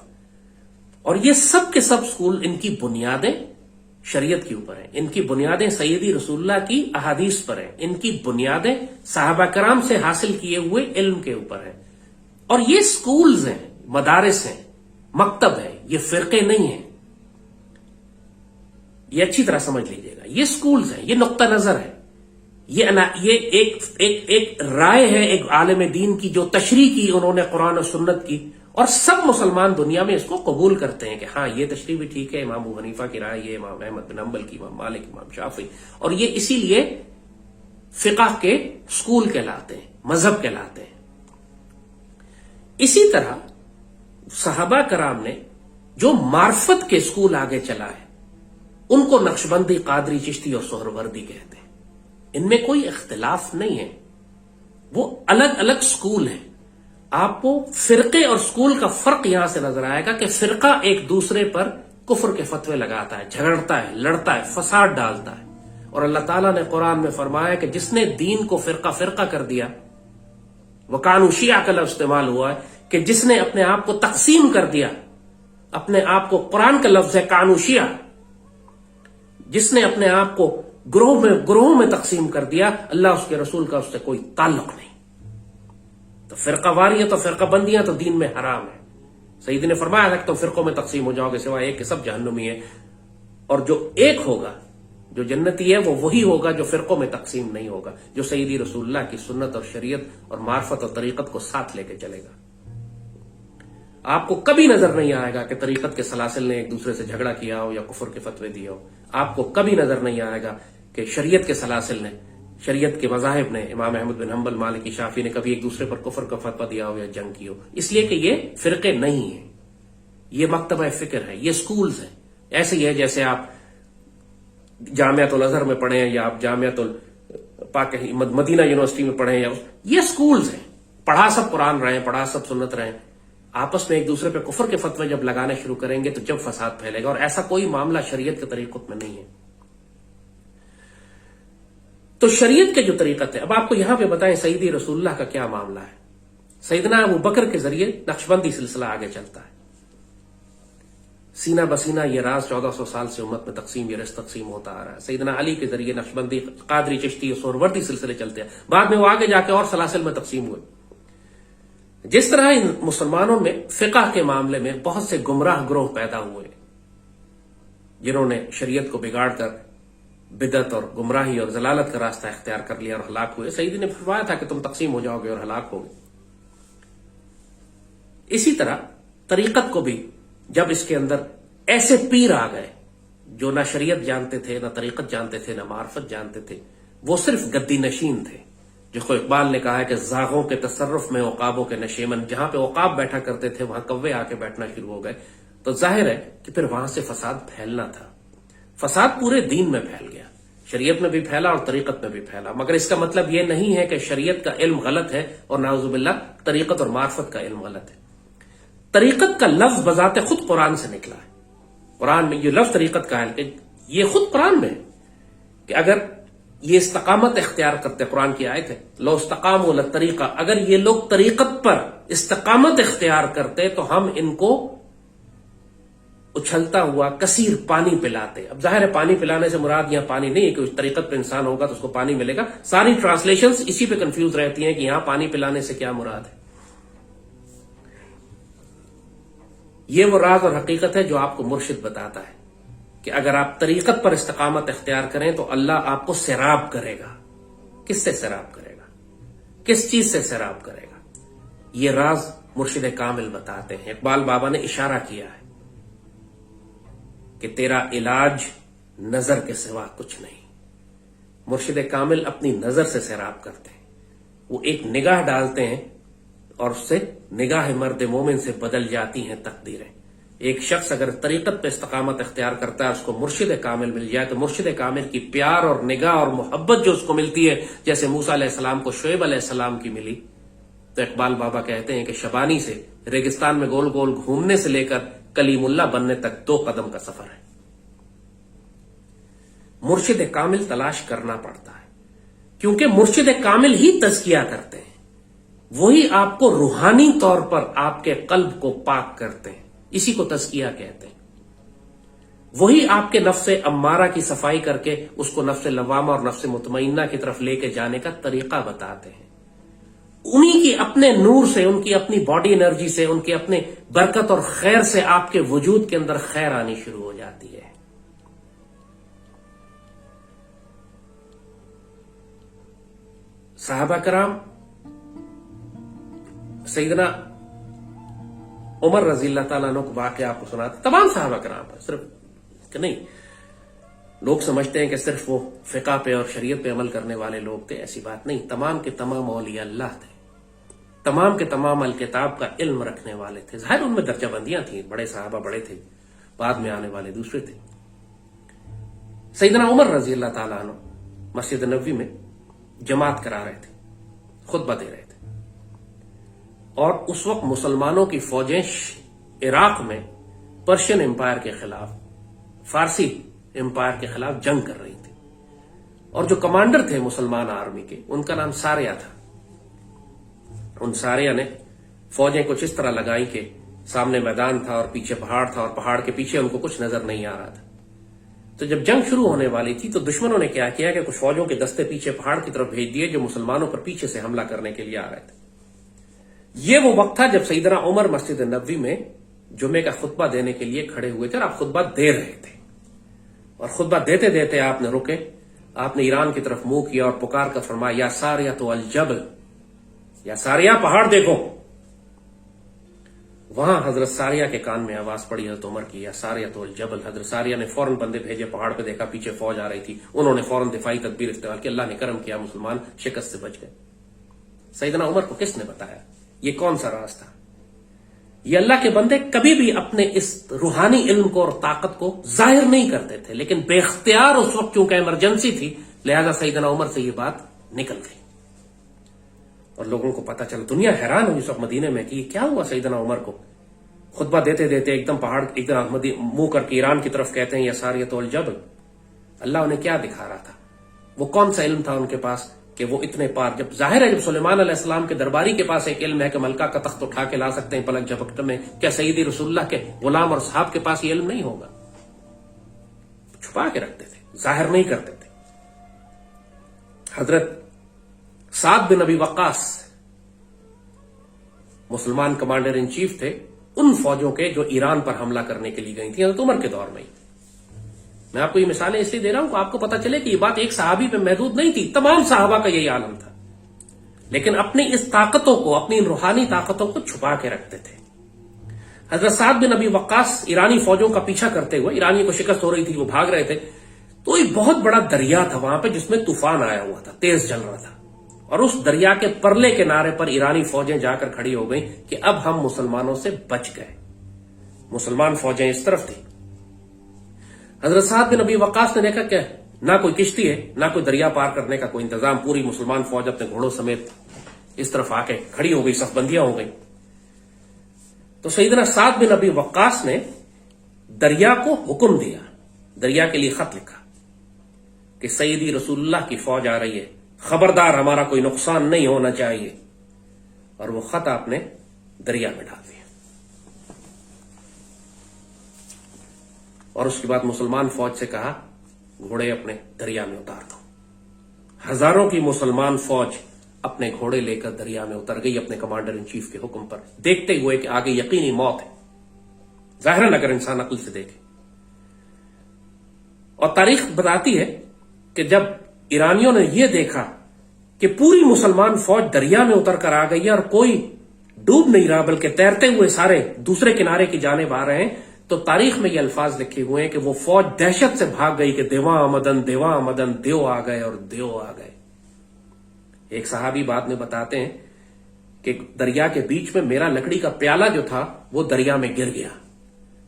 اور یہ سب کے سب سکول، ان کی بنیادیں شریعت کے اوپر ہیں، ان کی بنیادیں سیدی رسول اللہ کی احادیث پر ہیں، ان کی بنیادیں صحابہ کرام سے حاصل کیے ہوئے علم کے اوپر ہیں۔ اور یہ سکولز ہیں، مدارس ہیں، مکتب ہے، یہ فرقے نہیں ہیں۔ یہ اچھی طرح سمجھ لیجئے گا، یہ سکولز ہیں، یہ نقطہ نظر ہے، یہ ایک رائے ہے ایک عالم دین کی جو تشریح کی انہوں نے قرآن و سنت کی، اور سب مسلمان دنیا میں اس کو قبول کرتے ہیں کہ ہاں یہ تشریح بھی ٹھیک ہے، امام ابو حنیفہ کی رائے، یہ امام احمد بن حنبل کی، امام مالک، امام شافعی، اور یہ اسی لیے فقہ کے سکول کہلاتے ہیں، مذہب کہلاتے ہیں۔ اسی طرح صحابہ کرام نے جو معرفت کے سکول آگے چلائے ان کو نقشبندی، قادری، چشتی اور سہروردی کہتے ہیں۔ ان میں کوئی اختلاف نہیں ہے، وہ الگ الگ سکول ہیں۔ آپ کو فرقے اور سکول کا فرق یہاں سے نظر آئے گا کہ فرقہ ایک دوسرے پر کفر کے فتوے لگاتا ہے، جھگڑتا ہے، لڑتا ہے، فساد ڈالتا ہے، اور اللہ تعالیٰ نے قرآن میں فرمایا کہ جس نے دین کو فرقہ فرقہ کر دیا، وَقَانُوا شِيَعًا کا لفظ استعمال ہوا ہے کہ جس نے اپنے آپ کو تقسیم کر دیا، اپنے آپ کو، قرآن کا لفظ ہے قَانُوا شِيَعًا، جس نے اپنے آپ کو گروہوں میں تقسیم کر دیا، اللہ اس کے رسول کا اس سے کوئی تعلق نہیں۔ تو فرقہ واریت اور فرقہ بندیاں تو دین میں حرام ہے۔ سیدی نے فرمایا تھا کہ تم فرقوں میں تقسیم ہو جاؤ گے، سوائے ایک کہ سب جہنمی ہیں، اور جو ایک ہوگا، جو جنتی ہے، وہ وہی ہوگا جو فرقوں میں تقسیم نہیں ہوگا، جو سیدی رسول اللہ کی سنت اور شریعت اور معرفت اور طریقت کو ساتھ لے کے چلے گا۔ آپ کو کبھی نظر نہیں آئے گا کہ طریقت کے سلاسل نے ایک دوسرے سے جھگڑا کیا ہو یا کفر کے فتوے دیے ہو۔ آپ کو کبھی نظر نہیں آئے گا کہ شریعت کے سلاسل نے، شریعت کے مذاہب نے، امام احمد بن حنبل، مالکی، شافعی نے کبھی ایک دوسرے پر کفر کا فتویٰ دیا ہو یا جنگ کی ہو، اس لیے کہ یہ فرقے نہیں ہیں، یہ مکتبہ فکر ہے، یہ سکولز ہیں۔ ایسے ہی ہے جیسے آپ جامعۃ الازہر میں پڑھیں یا آپ جامعۃ مدینہ یونیورسٹی میں پڑھیں، یا یہ سکولز ہیں، پڑھا سب قرآن رہے ہیں، پڑھا سب سنت رہے ہیں، آپس میں ایک دوسرے پہ کفر کے فتوے جب لگانے شروع کریں گے تو جب فساد پھیلے گا، اور ایسا کوئی معاملہ شریعت کے طریقت میں نہیں ہے۔ تو شریعت کے جو طریقت ہے، اب آپ کو یہاں پہ بتائیں سیدی رسول اللہ کا کیا معاملہ ہے۔ سیدنا ابو بکر کے ذریعے نقشبندی سلسلہ آگے چلتا ہے، سینہ بسینہ یہ راز 1400 سال سے امت میں تقسیم، یہ رزق تقسیم ہوتا آ رہا ہے۔ سیدنا علی کے ذریعے نقشبندی، قادری، چشتی اور سہروردی سلسلے چلتے ہیں، بعد میں وہ آگے جا کے اور سلاسل میں تقسیم ہوئے۔ جس طرح ان مسلمانوں میں فقہ کے معاملے میں بہت سے گمراہ گروہ پیدا ہوئے جنہوں نے شریعت کو بگاڑ کر بدعت اور گمراہی اور ضلالت کا راستہ اختیار کر لیا اور ہلاک ہوئے، سیدی نے فرمایا تھا کہ تم تقسیم ہو جاؤ گے اور ہلاک ہوگے۔ اسی طرح طریقت کو بھی جب اس کے اندر ایسے پیر آ گئے جو نہ شریعت جانتے تھے، نہ طریقت جانتے تھے، نہ معرفت جانتے تھے، وہ صرف گدی نشین تھے، جس کو اقبال نے کہا ہے کہ زاغوں کے تصرف میں عقابوں کے نشیمن، جہاں پہ عقاب بیٹھا کرتے تھے وہاں کوے آ کے بیٹھنا شروع ہو گئے، تو ظاہر ہے کہ پھر وہاں سے فساد پھیلنا تھا۔ فساد پورے دین میں پھیل گیا، شریعت میں بھی پھیلا اور طریقت میں بھی پھیلا، مگر اس کا مطلب یہ نہیں ہے کہ شریعت کا علم غلط ہے اور نعوذ باللہ طریقت اور معرفت کا علم غلط ہے۔ طریقت کا لفظ بذات خود قرآن سے نکلا ہے، قرآن میں یہ لفظ طریقت کا ہے کہ یہ خود قرآن میں ہے کہ اگر یہ استقامت اختیار کرتے، قرآن کی آیت ہے لو استقاموا للطریقہ، اگر یہ لوگ طریقت پر استقامت اختیار کرتے تو ہم ان کو اچھلتا ہوا کثیر پانی پلاتے۔ اب ظاہر ہے پانی پلانے سے مراد یہاں پانی نہیں ہے کہ اس طریقت پہ انسان ہوگا تو اس کو پانی ملے گا، ساری ٹرانسلیشنز اسی پہ کنفیوز رہتی ہیں کہ یہاں پانی پلانے سے کیا مراد ہے۔ یہ وہ راز اور حقیقت ہے جو آپ کو مرشد بتاتا ہے کہ اگر آپ طریقت پر استقامت اختیار کریں تو اللہ آپ کو سیراب کرے گا۔ کس سے سیراب کرے گا؟ کس چیز سے سیراب کرے گا؟ یہ راز مرشد کامل بتاتے ہیں۔ اقبال بابا نے اشارہ کیا ہے کہ تیرا علاج نظر کے سوا کچھ نہیں. مرشد کامل اپنی نظر سے سیراب کرتے ہیں. وہ ایک نگاہ ڈالتے ہیں اور اس سے نگاہ مرد مومن سے بدل جاتی ہیں تقدیریں. ایک شخص اگر طریقت پہ استقامت اختیار کرتا ہے، اس کو مرشد کامل مل جائے تو مرشد کامل کی پیار اور نگاہ اور محبت جو اس کو ملتی ہے، جیسے موسیٰ علیہ السلام کو شعیب علیہ السلام کی ملی. تو اقبال بابا کہتے ہیں کہ شبانی سے ریگستان میں گول گول گھومنے سے لے کر کلیم اللہ بننے تک 2 قدم کا سفر ہے. مرشد کامل تلاش کرنا پڑتا ہے، کیونکہ مرشد کامل ہی تزکیہ کرتے ہیں. وہی آپ کو روحانی طور پر آپ کے قلب کو پاک کرتے ہیں. اسی کو تزکیہ کہتے ہیں. وہی آپ کے نفس امارہ کی صفائی کر کے اس کو نفس لوامہ اور نفس مطمئنہ کی طرف لے کے جانے کا طریقہ بتاتے ہیں. انہی کی اپنے نور سے، ان کی اپنی باڈی انرجی سے، ان کے اپنے برکت اور خیر سے آپ کے وجود کے اندر خیر آنی شروع ہو جاتی ہے. صحابہ کرام، سیدنا عمر رضی اللہ تعالیٰ عنہ کو واقعہ آپ کو سناتے. تمام صحابہ کرام پر، صرف کہ نہیں، لوگ سمجھتے ہیں کہ صرف وہ فقہ پہ اور شریعت پہ عمل کرنے والے لوگ تھے. ایسی بات نہیں. تمام کے تمام اولیاء اللہ تھے. تمام کے تمام الکتاب کا علم رکھنے والے تھے. ظاہر ان میں درجہ بندیاں تھیں. بڑے صحابہ بڑے تھے، بعد میں آنے والے دوسرے تھے. سیدنا عمر رضی اللہ تعالیٰ عنہ مسجد نبوی میں جماعت کرا رہے تھے، خطبہ دے رہے تھے. اور اس وقت مسلمانوں کی فوجیں عراق میں پرشین امپائر کے خلاف، فارسی امپائر کے خلاف جنگ کر رہی تھی. اور جو کمانڈر تھے مسلمان آرمی کے، ان کا نام ساریہ تھا. ان ساریہ نے فوجیں کچھ اس طرح لگائی کہ سامنے میدان تھا اور پیچھے پہاڑ تھا، اور پہاڑ کے پیچھے ان کو کچھ نظر نہیں آ رہا تھا. تو جب جنگ شروع ہونے والی تھی تو دشمنوں نے کیا کیا کہ کچھ فوجوں کے دستے پیچھے پہاڑ کی طرف بھیج دیے جو مسلمانوں پر پیچھے سے حملہ کرنے کے لیے آ رہے تھے. یہ وہ وقت تھا جب سیدنا عمر مسجد نبوی میں جمعے کا خطبہ دینے کے لیے کھڑے ہوئے تھے، اور آپ خطبہ دے رہے تھے. اور خطبہ دیتے دیتے آپ نے رکے، آپ نے ایران کی طرف منہ کیا اور پکار کر فرمایا، یا ساریہ تو الجبل، یا ساریہ پہاڑ دیکھو. وہاں حضرت ساریہ کے کان میں آواز پڑی حضرت عمر کی، یا ساریہ تو الجبل. حضرت ساریہ نے فوراً بندے بھیجے، پہاڑ پہ دیکھا پیچھے فوج آ رہی تھی، انہوں نے فوراً دفاعی تدبیر استعمال کی. اللہ نے کرم کیا، مسلمان شکست سے بچ گئے. سیدنا عمر کو کس نے بتایا؟ یہ کون سا راز تھا؟ یہ اللہ کے بندے کبھی بھی اپنے اس روحانی علم کو اور طاقت کو ظاہر نہیں کرتے تھے، لیکن بے اختیار اس وقت چونکہ ایمرجنسی تھی، لہذا سیدنا عمر سے یہ بات نکل گئی. اور لوگوں کو پتا چلا، دنیا حیران ہوئی اس وقت مدینے میں کہ یہ کیا ہوا. سیدنا عمر کو خطبہ دیتے دیتے ایک دم پہاڑ ایک دم منہ کر کے ایران کی طرف کہتے ہیں، یا ساریۃ الجبل. اللہ انہیں کیا دکھا رہا تھا؟ وہ کون سا علم تھا ان کے پاس کہ وہ اتنے پار؟ جب ظاہر ہے جب سلیمان علیہ السلام کے درباری کے پاس ایک علم ہے کہ ملکہ کا تخت اٹھا کے لا سکتے ہیں پلک جھپکتے میں، کیا سیدی رسول اللہ کے غلام اور صحاب کے پاس یہ علم نہیں ہوگا؟ چھپا کے رکھتے تھے، ظاہر نہیں کرتے تھے. حضرت سعد بن ابی وقاص مسلمان کمانڈر ان چیف تھے ان فوجوں کے جو ایران پر حملہ کرنے کے لیے گئی تھیں حضرت عمر کے دور میں. میں آپ کو یہ مثالیں اس لیے دے رہا ہوں کہ آپ کو پتا چلے کہ یہ بات ایک صحابی پہ محدود نہیں تھی، تمام صحابہ کا یہی عالم تھا. لیکن اپنی اس طاقتوں کو، اپنی روحانی طاقتوں کو چھپا کے رکھتے تھے. حضرت سعد بن ابی وقاص ایرانی فوجوں کا پیچھا کرتے ہوئے، ایرانی کو شکست ہو رہی تھی، وہ بھاگ رہے تھے، تو ایک بہت بڑا دریا تھا وہاں پہ جس میں طوفان آیا ہوا تھا، تیز چل رہا تھا. اور اس دریا کے پرلے کنارے پر ایرانی فوجیں جا کر کھڑی ہو گئیں کہ اب ہم مسلمانوں سے بچ گئے. مسلمان فوجیں اس طرف تھیں. حضرت سعد بن ابی وقاص نے دیکھا کہ نہ کوئی کشتی ہے، نہ کوئی دریا پار کرنے کا کوئی انتظام. پوری مسلمان فوج اپنے گھوڑوں سمیت اس طرف آ کے کھڑی ہو گئی، صف بندیاں ہو گئی. تو سیدنا سعد بن ابی وقاص نے دریا کو حکم دیا، دریا کے لیے خط لکھا کہ سیدی رسول اللہ کی فوج آ رہی ہے، خبردار ہمارا کوئی نقصان نہیں ہونا چاہیے. اور وہ خط آپ نے دریا میں ڈال دیا. اور اس کے بعد مسلمان فوج سے کہا گھوڑے اپنے دریا میں اتار دو. ہزاروں کی مسلمان فوج اپنے گھوڑے لے کر دریا میں اتر گئی اپنے کمانڈر ان چیف کے حکم پر، دیکھتے ہوئے کہ آگے یقینی موت ہے. ظاہراً اگر انسان عقل سے دیکھے. اور تاریخ بتاتی ہے کہ جب ایرانیوں نے یہ دیکھا کہ پوری مسلمان فوج دریا میں اتر کر آ گئی ہے اور کوئی ڈوب نہیں رہا بلکہ تیرتے ہوئے سارے دوسرے کنارے کی جانب آ رہے ہیں، تو تاریخ میں یہ الفاظ لکھے ہوئے ہیں کہ وہ فوج دہشت سے بھاگ گئی کہ دیواں مدن دیو آ گئے اور دیو آ گئے. ایک صحابی بعد میں بتاتے ہیں کہ دریا کے بیچ میں میرا لکڑی کا پیالہ جو تھا وہ دریا میں گر گیا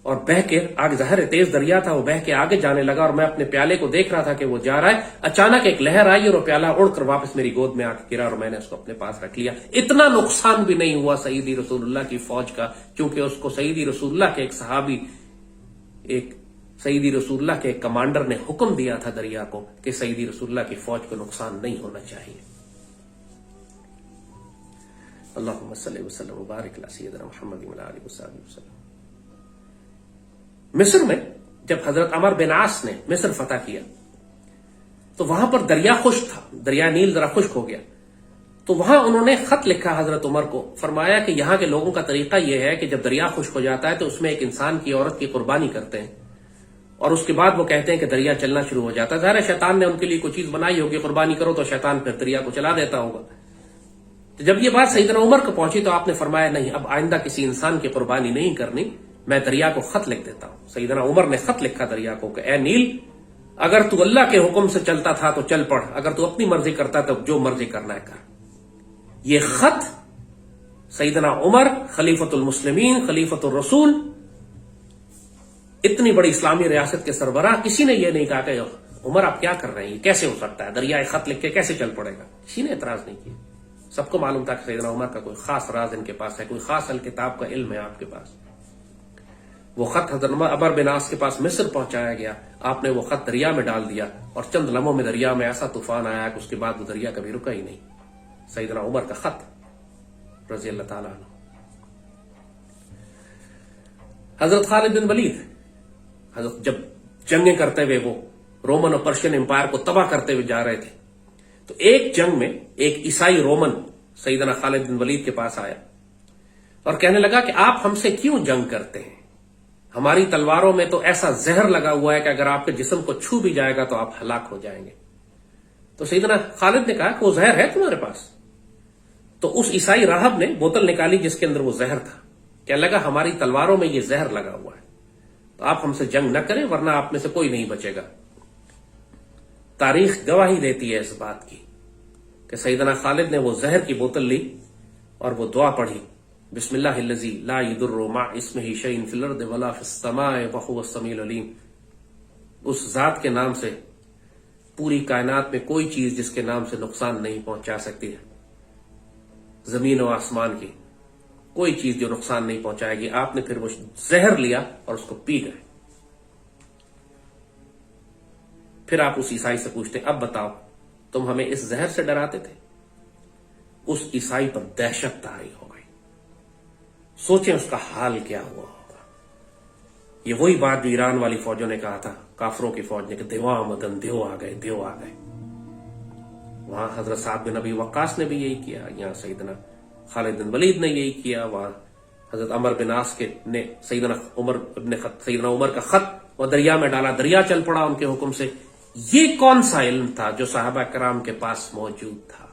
اور بہہ کے آگے، ظاہر تیز دریا تھا، وہ بہہ کے آگے جانے لگا اور میں اپنے پیالے کو دیکھ رہا تھا کہ وہ جا رہا ہے. اچانک ایک لہر آئی اور وہ پیالہ اڑ کر واپس میری گود میں آ کے گرا اور میں نے اس کو اپنے پاس رکھ لیا. اتنا نقصان بھی نہیں ہوا سیدی رسول اللہ کی فوج کا، چونکہ اس کو سیدی رسول اللہ کے ایک صحابی، ایک سیدی رسول اللہ کے ایک کمانڈر نے حکم دیا تھا دریا کو کہ سیدی رسول اللہ کی فوج کو نقصان نہیں ہونا چاہیے. اللہم صلی وسلم وبارک علی سیدنا محمد وعلی آلہ وصحبہ وسلم. مصر میں جب حضرت عمر بن عاص نے مصر فتح کیا تو وہاں پر دریا خشک تھا، دریا نیل ذرا خشک ہو گیا. تو وہاں انہوں نے خط لکھا حضرت عمر کو، فرمایا کہ یہاں کے لوگوں کا طریقہ یہ ہے کہ جب دریا خشک ہو جاتا ہے تو اس میں ایک انسان کی، عورت کی قربانی کرتے ہیں اور اس کے بعد وہ کہتے ہیں کہ دریا چلنا شروع ہو جاتا ہے. ظاہر شیطان نے ان کے لیے کوئی چیز بنائی ہوگی، قربانی کرو تو شیطان پھر دریا کو چلا دیتا ہوگا. تو جب یہ بات سیدنا عمر کو پہنچی تو آپ نے فرمایا نہیں، اب آئندہ کسی انسان کی قربانی نہیں کرنی، میں دریا کو خط لکھ دیتا ہوں. سیدنا عمر نے خط لکھا دریا کو کہ اے نیل، اگر تو اللہ کے حکم سے چلتا تھا تو چل پڑ، اگر تو اپنی مرضی کرتا تو جو مرضی کرنا ہے کر. یہ خط سیدنا عمر خلیفۃ المسلمین، خلیفۃ الرسول، اتنی بڑی اسلامی ریاست کے سربراہ، کسی نے یہ نہیں کہا کہ عمر آپ کیا کر رہے ہیں، یہ کیسے ہو سکتا ہے، دریا خط لکھ کے کیسے چل پڑے گا. کسی نے اعتراض نہیں کیا. سب کو معلوم تھا کہ سیدنا عمر کا کوئی خاص راز ان کے پاس ہے، کوئی خاص الکتاب کا علم ہے آپ کے پاس. وہ خط حضرت عمر بن عاص کے پاس مصر پہنچایا گیا. آپ نے وہ خط دریا میں ڈال دیا اور چند لمحوں میں دریا میں ایسا طوفان آیا کہ اس کے بعد وہ دریا کبھی رکا ہی نہیں. سیدنا عمر کا خط رضی اللہ تعالیٰ عنہ. حضرت خالد بن ولید، حضرت جب جنگیں کرتے ہوئے وہ رومن اور پرشین امپائر کو تباہ کرتے ہوئے جا رہے تھے تو ایک جنگ میں ایک عیسائی رومن سیدنا خالد بن ولید کے پاس آیا اور کہنے لگا کہ آپ ہم سے کیوں جنگ کرتے ہیں، ہماری تلواروں میں تو ایسا زہر لگا ہوا ہے کہ اگر آپ کے جسم کو چھو بھی جائے گا تو آپ ہلاک ہو جائیں گے. تو سیدنا خالد نے کہا کہ وہ زہر ہے تمہارے پاس؟ تو اس عیسائی راہب نے بوتل نکالی جس کے اندر وہ زہر تھا. کہنے لگا ہماری تلواروں میں یہ زہر لگا ہوا ہے، تو آپ ہم سے جنگ نہ کریں ورنہ آپ میں سے کوئی نہیں بچے گا. تاریخ گواہی دیتی ہے اس بات کی کہ سیدنا خالد نے وہ زہر کی بوتل لی اور وہ دعا پڑھی، بسم اللہ الذی لا یضر مع اسمہ شیء فی الارض ولا فی السماء وہو السمیع العلیم. اس ذات کے نام سے پوری کائنات میں کوئی چیز جس کے نام سے نقصان نہیں پہنچا سکتی ہے، زمین و آسمان کی کوئی چیز جو نقصان نہیں پہنچائے گی. آپ نے پھر وہ زہر لیا اور اس کو پی گئے. پھر آپ اس عیسائی سے پوچھتے اب بتاؤ تم ہمیں اس زہر سے ڈراتے تھے؟ اس عیسائی پر دہشت طاری ہو گئی. سوچیں اس کا حال کیا ہوا ہوگا. یہ وہی بات جو ایران والی فوجوں نے کہا تھا، کافروں کی فوج نے، کہ دیواں مدن دیو آ گئے، دیو آ گئے. وہاں حضرت سعد بن ابی وقاص نے بھی یہی کیا، یہاں سیدنا خالد بن ولید نے یہی کیا. وہاں حضرت عمر بن عاص کے نے سیدنا عمر کا خط وہ دریا میں ڈالا، دریا چل پڑا ان کے حکم سے. یہ کون سا علم تھا جو صحابہ کرام کے پاس موجود تھا؟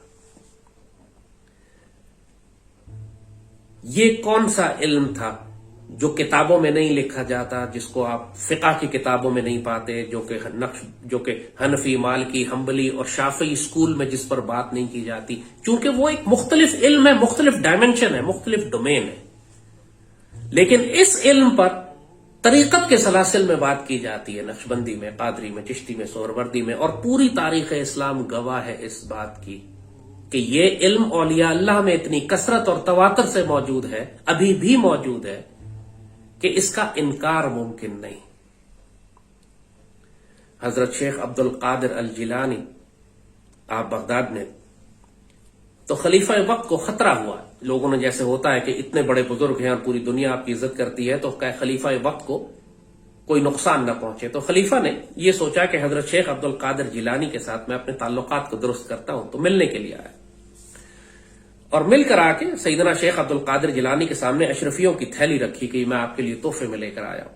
یہ کون سا علم تھا جو کتابوں میں نہیں لکھا جاتا، جس کو آپ فقہ کی کتابوں میں نہیں پاتے، جو کہ حنفی، مالکی، حنبلی اور شافعی اسکول میں جس پر بات نہیں کی جاتی، چونکہ وہ ایک مختلف علم ہے، مختلف ڈائمنشن ہے، مختلف ڈومین ہے. لیکن اس علم پر طریقت کے سلاسل میں بات کی جاتی ہے، نقشبندی میں، قادری میں، چشتی میں، سہروردی میں، اور پوری تاریخ اسلام گواہ ہے اس بات کی کہ یہ علم اولیاء اللہ میں اتنی کثرت اور تواتر سے موجود ہے، ابھی بھی موجود ہے، کہ اس کا انکار ممکن نہیں. حضرت شیخ عبد القادر الجیلانی آپ بغداد میں، تو خلیفہ وقت کو خطرہ ہوا. لوگوں نے جیسے ہوتا ہے کہ اتنے بڑے بزرگ ہیں اور پوری دنیا آپ کی عزت کرتی ہے تو کہ خلیفہ وقت کو کوئی نقصان نہ پہنچے. تو خلیفہ نے یہ سوچا کہ حضرت شیخ عبد القادر جیلانی کے ساتھ میں اپنے تعلقات کو درست کرتا ہوں، تو ملنے کے لیے آیا اور مل کر آ کے سیدنا شیخ عبد القادر جیلانی کے سامنے اشرفیوں کی تھیلی رکھی کہ میں آپ کے لیے تحفے میں لے کر آیا ہوں.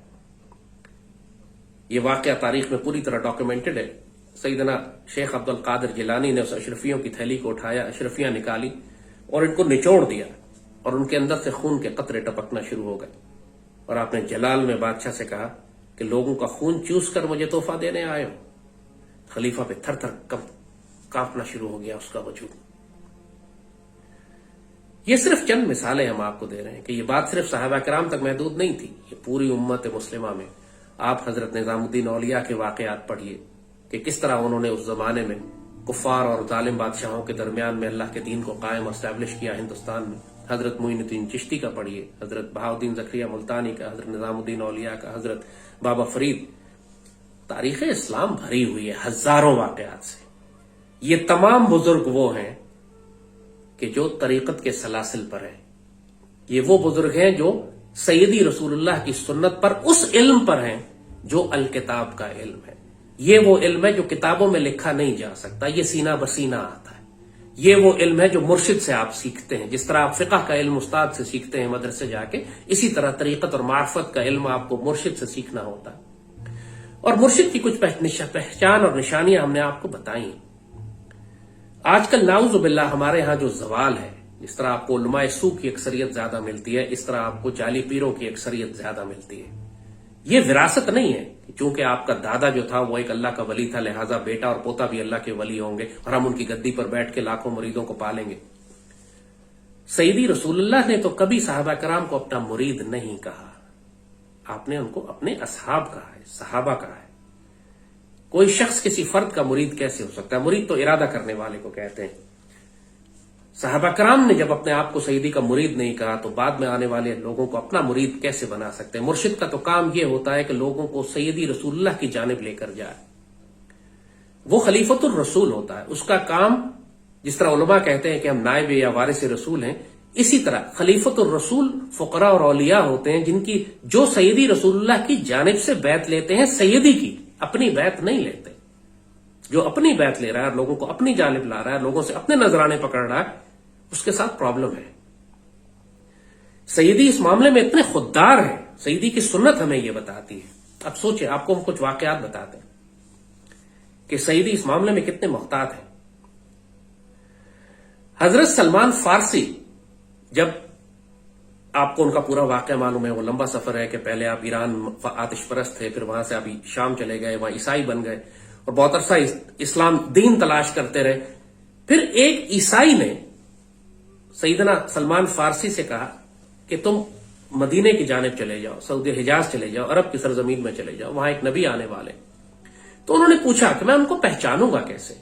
یہ واقعہ تاریخ میں پوری طرح ڈاکیومنٹڈ ہے. سیدنا شیخ عبد القادر جیلانی نے اس اشرفیوں کی تھیلی کو اٹھایا، اشرفیاں نکالی اور ان کو نچوڑ دیا اور ان کے اندر سے خون کے قطرے ٹپکنا شروع ہو گئے اور آپ نے جلال میں بادشاہ سے کہا کہ لوگوں کا خون چوس کر مجھے تحفہ دینے آئے ہو. خلیفہ پہ تھر تھر کانپنا شروع ہو گیا اس کا وجود. یہ صرف چند مثالیں ہم آپ کو دے رہے ہیں کہ یہ بات صرف صحابہ کرام تک محدود نہیں تھی. یہ پوری امت مسلمہ میں آپ حضرت نظام الدین اولیاء کے واقعات پڑھیے کہ کس طرح انہوں نے اس زمانے میں کفار اور ظالم بادشاہوں کے درمیان میں اللہ کے دین کو قائم اسٹیبلش کیا ہندوستان میں. حضرت معین الدین چشتی کا پڑھیے, حضرت بہاؤالدین زکریا ملتانی کا, حضرت نظام الدین اولیاء کا, حضرت بابا فرید. تاریخ اسلام بھری ہوئی ہے ہزاروں واقعات سے. یہ تمام بزرگ وہ ہیں کہ جو طریقت کے سلاسل پر ہیں. یہ وہ بزرگ ہیں جو سیدی رسول اللہ کی سنت پر اس علم پر ہیں جو الکتاب کا علم ہے. یہ وہ علم ہے جو کتابوں میں لکھا نہیں جا سکتا, یہ سینہ بسینہ آتا ہے. یہ وہ علم ہے جو مرشد سے آپ سیکھتے ہیں. جس طرح آپ فقہ کا علم استاد سے سیکھتے ہیں مدرسے جا کے, اسی طرح طریقت اور معرفت کا علم آپ کو مرشد سے سیکھنا ہوتا ہے. اور مرشد کی کچھ پہچان اور نشانیاں ہم نے آپ کو بتائی. آج کل نعوذ باللہ ہمارے ہاں جو زوال ہے, جس طرح آپ کو علماء سو کی اکثریت زیادہ ملتی ہے, اس طرح آپ کو جعلی پیروں کی اکثریت زیادہ ملتی ہے. یہ وراثت نہیں ہے کہ چونکہ آپ کا دادا جو تھا وہ ایک اللہ کا ولی تھا, لہٰذا بیٹا اور پوتا بھی اللہ کے ولی ہوں گے اور ہم ان کی گدی پر بیٹھ کے لاکھوں مریدوں کو پالیں گے. سیدی رسول اللہ نے تو کبھی صحابہ کرام کو اپنا مرید نہیں کہا. آپ نے ان کو اپنے اصحاب کہا ہے, صحابہ کہا ہے. کوئی شخص کسی فرد کا مرید کیسے ہو سکتا ہے؟ مرید تو ارادہ کرنے والے کو کہتے ہیں. صحابہ کرام نے جب اپنے آپ کو سیدی کا مرید نہیں کہا تو بعد میں آنے والے لوگوں کو اپنا مرید کیسے بنا سکتے ہیں؟ مرشد کا تو کام یہ ہوتا ہے کہ لوگوں کو سیدی رسول اللہ کی جانب لے کر جائے. وہ خلیفۃ الرسول ہوتا ہے. اس کا کام, جس طرح علماء کہتے ہیں کہ ہم نائب یا وارث رسول ہیں, اسی طرح خلیفۃ الرسول فقراء اور اولیاء ہوتے ہیں جن کی جو سیدی رسول اللہ کی جانب سے بیعت لیتے ہیں, سیدی کی, اپنی بیعت نہیں لیتے. جو اپنی بیعت لے رہا ہے, لوگوں کو اپنی جانب لا رہا ہے, لوگوں سے اپنے نذرانے پکڑ رہا ہے, اس کے ساتھ پرابلم ہے. سیدی اس معاملے میں اتنے خوددار ہیں. سیدی کی سنت ہمیں یہ بتاتی ہے. اب سوچیں, آپ کو ہم کچھ واقعات بتاتے ہیں کہ سیدی اس معاملے میں کتنے محتاط ہیں. حضرت سلمان فارسی, جب آپ کو ان کا پورا واقعہ معلوم ہے, وہ لمبا سفر ہے کہ پہلے آپ ایران آتش پرست تھے, پھر وہاں سے آپ شام چلے گئے, وہاں عیسائی بن گئے اور بہت عرصہ اسلام دین تلاش کرتے رہے. پھر ایک عیسائی نے سیدنا سلمان فارسی سے کہا کہ تم مدینے کی جانب چلے جاؤ, سعودی حجاز چلے جاؤ, عرب کی سرزمین میں چلے جاؤ, وہاں ایک نبی آنے والے. تو انہوں نے پوچھا کہ میں ان کو پہچانوں گا کیسے؟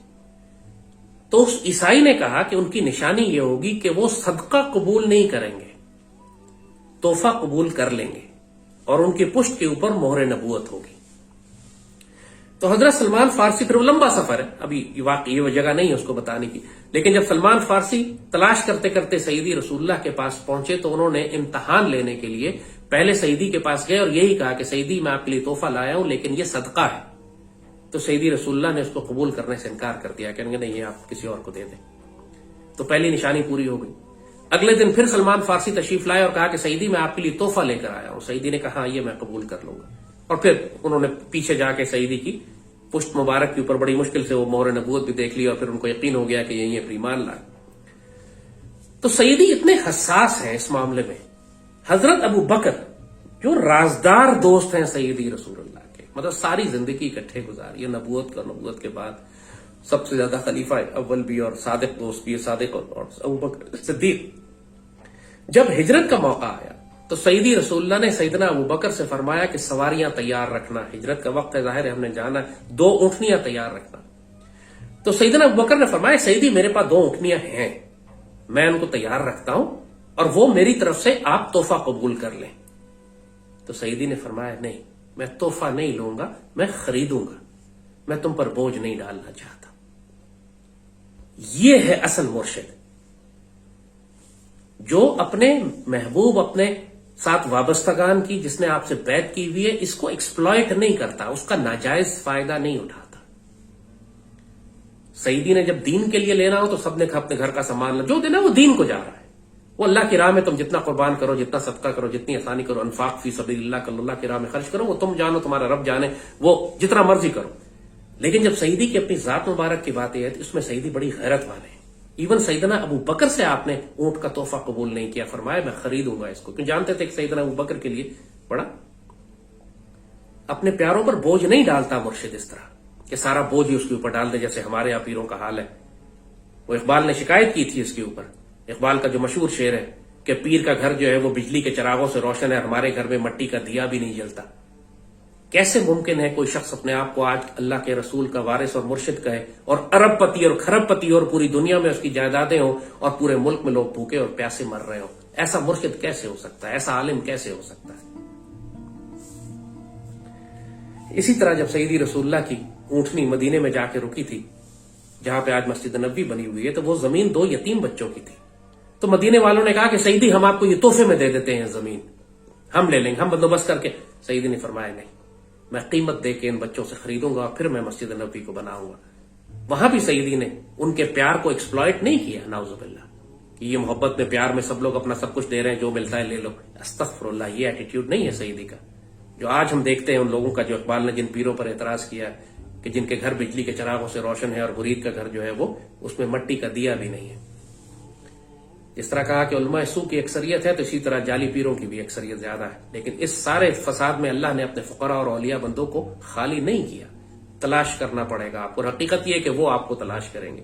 تو اس عیسائی نے کہا کہ ان کی نشانی یہ ہوگی کہ وہ صدقہ قبول نہیں کریں گے, تحفہ قبول کر لیں گے, اور ان کی پشت کے اوپر مہر نبوت ہوگی. تو حضرت سلمان فارسی, پھر وہ لمبا سفر ہے, ابھی واقعی وہ جگہ نہیں ہے اس کو بتانے کی, لیکن جب سلمان فارسی تلاش کرتے کرتے سیدی رسول اللہ کے پاس پہنچے تو انہوں نے امتحان لینے کے لیے پہلے سیدی کے پاس گئے اور یہی کہا کہ سیدی میں آپ کے لیے تحفہ لایا ہوں لیکن یہ صدقہ ہے. تو سیدی رسول اللہ نے اس کو قبول کرنے سے انکار کر دیا, کہیں گے نہیں, یہ آپ کسی اور کو دے دیں. تو پہلی نشانی پوری ہو گئی. اگلے دن پھر سلمان فارسی تشریف لائے اور کہا کہ سیدی میں آپ کے لیے تحفہ لے کر آیا ہوں. سیدی نے کہا ہاں یہ میں قبول کر لوں گا. اور پھر انہوں نے پیچھے جا کے سیدی کی پشت مبارک کے اوپر بڑی مشکل سے وہ مہر نبوت بھی دیکھ لی اور پھر ان کو یقین ہو گیا کہ یہ ایمان لائے. تو سیدی اتنے حساس ہیں اس معاملے میں. حضرت ابو بکر جو رازدار دوست ہیں سیدی رسول اللہ کے, مطلب ساری زندگی اکٹھے گزاری ہے, نبوت کے بعد سب سے زیادہ خلیفہ اول بھی اور صادق دوست بھی, صادق اور ابو بکر صدیق. جب ہجرت کا موقع آیا تو سیدی رسول اللہ نے سیدنا ابو بکر سے فرمایا کہ سواریاں تیار رکھنا, ہجرت کا وقت ہے, ظاہر ہے ہم نے جانا, 2 اونٹنیاں تیار رکھنا. تو سیدنا ابو بکر نے فرمایا سیدی میرے پاس 2 اونٹنیاں ہیں, میں ان کو تیار رکھتا ہوں اور وہ میری طرف سے آپ تحفہ قبول کر لیں. تو سیدی نے فرمایا نہیں, میں تحفہ نہیں لوں گا, میں خریدوں گا, میں تم پر بوجھ نہیں ڈالنا چاہتا. یہ ہے اصل مرشد جو اپنے محبوب, اپنے ساتھ وابستگان کی, جس نے آپ سے بیعت کی ہوئی ہے, اس کو ایکسپلائٹ نہیں کرتا, اس کا ناجائز فائدہ نہیں اٹھاتا. سیدی نے جب دین کے لیے لینا ہو تو سب نے اپنے گھر کا سامان لا, جو دینا وہ دین کو جا رہا ہے, وہ اللہ کی راہ میں تم جتنا قربان کرو, جتنا صدقہ کرو, جتنی آسانی کرو, انفاق فی سبیل اللہ کر, اللہ کی راہ میں خرچ کرو, وہ تم جانو, تمہارا رب جانے, وہ جتنا مرضی کرو. لیکن جب سیدی کی اپنی ذات مبارک کی باتیں ہے تو اس میں سیدی بڑی غیرت والے ہیں. ایون سیدنا ابو بکر سے آپ نے اونٹ کا تحفہ قبول نہیں کیا, فرمایا میں خریدوں گا اس کو, کیوں جانتے تھے کہ سیدنا ابو بکر کے لیے پڑھا؟ اپنے پیاروں پر بوجھ نہیں ڈالتا مرشد اس طرح کہ سارا بوجھ ہی اس کے اوپر ڈال دے، جیسے ہمارے یہاں پیروں کا حال ہے۔ وہ اقبال نے شکایت کی تھی اس کے اوپر، اقبال کا جو مشہور شعر ہے کہ پیر کا گھر جو ہے وہ بجلی کے چراغوں سے روشن ہے، ہمارے گھر میں مٹی کا دیا بھی نہیں جلتا۔ کیسے ممکن ہے کوئی شخص اپنے آپ کو آج اللہ کے رسول کا وارث اور مرشد کہے، اور ارب پتی اور کھرب پتی اور پوری دنیا میں اس کی جائیدادیں ہوں اور پورے ملک میں لوگ بھوکے اور پیاسے مر رہے ہوں؟ ایسا مرشد کیسے ہو سکتا ہے؟ ایسا عالم کیسے ہو سکتا ہے؟ اسی طرح جب سیدی رسول اللہ کی اونٹنی مدینے میں جا کے رکی تھی، جہاں پہ آج مسجد نبوی بنی ہوئی ہے، تو وہ زمین 2 یتیم بچوں کی تھی۔ تو مدینے والوں نے کہا کہ سیدی ہم آپ کو یہ تحفے میں دے دیتے ہیں زمین، ہم لے لیں گے، ہم بندوبست کر کے۔ سیدی نے فرمایا نہیں، میں قیمت دے کے ان بچوں سے خریدوں گا، پھر میں مسجد نبوی کو بناؤں گا۔ وہاں بھی سیدی نے ان کے پیار کو ایکسپلائٹ نہیں کیا، نعوذ باللہ، کہ یہ محبت میں پیار میں سب لوگ اپنا سب کچھ دے رہے ہیں، جو ملتا ہے لے لو۔ استغفر اللہ، یہ ایٹیٹیوڈ نہیں ہے سیدی کا، جو آج ہم دیکھتے ہیں ان لوگوں کا، جو اقبال نے جن پیروں پر اعتراض کیا کہ جن کے گھر بجلی کے چراغوں سے روشن ہے اور مرید کا گھر جو ہے وہ اس میں مٹی کا دیا بھی نہیں ہے۔ جس طرح کہا کہ علماء سو کی اکثریت ہے، تو اسی طرح جعلی پیروں کی بھی اکثریت زیادہ ہے، لیکن اس سارے فساد میں اللہ نے اپنے فقراء اور اولیاء بندوں کو خالی نہیں کیا۔ تلاش کرنا پڑے گا آپ کو، اور حقیقت یہ ہے کہ وہ آپ کو تلاش کریں گے،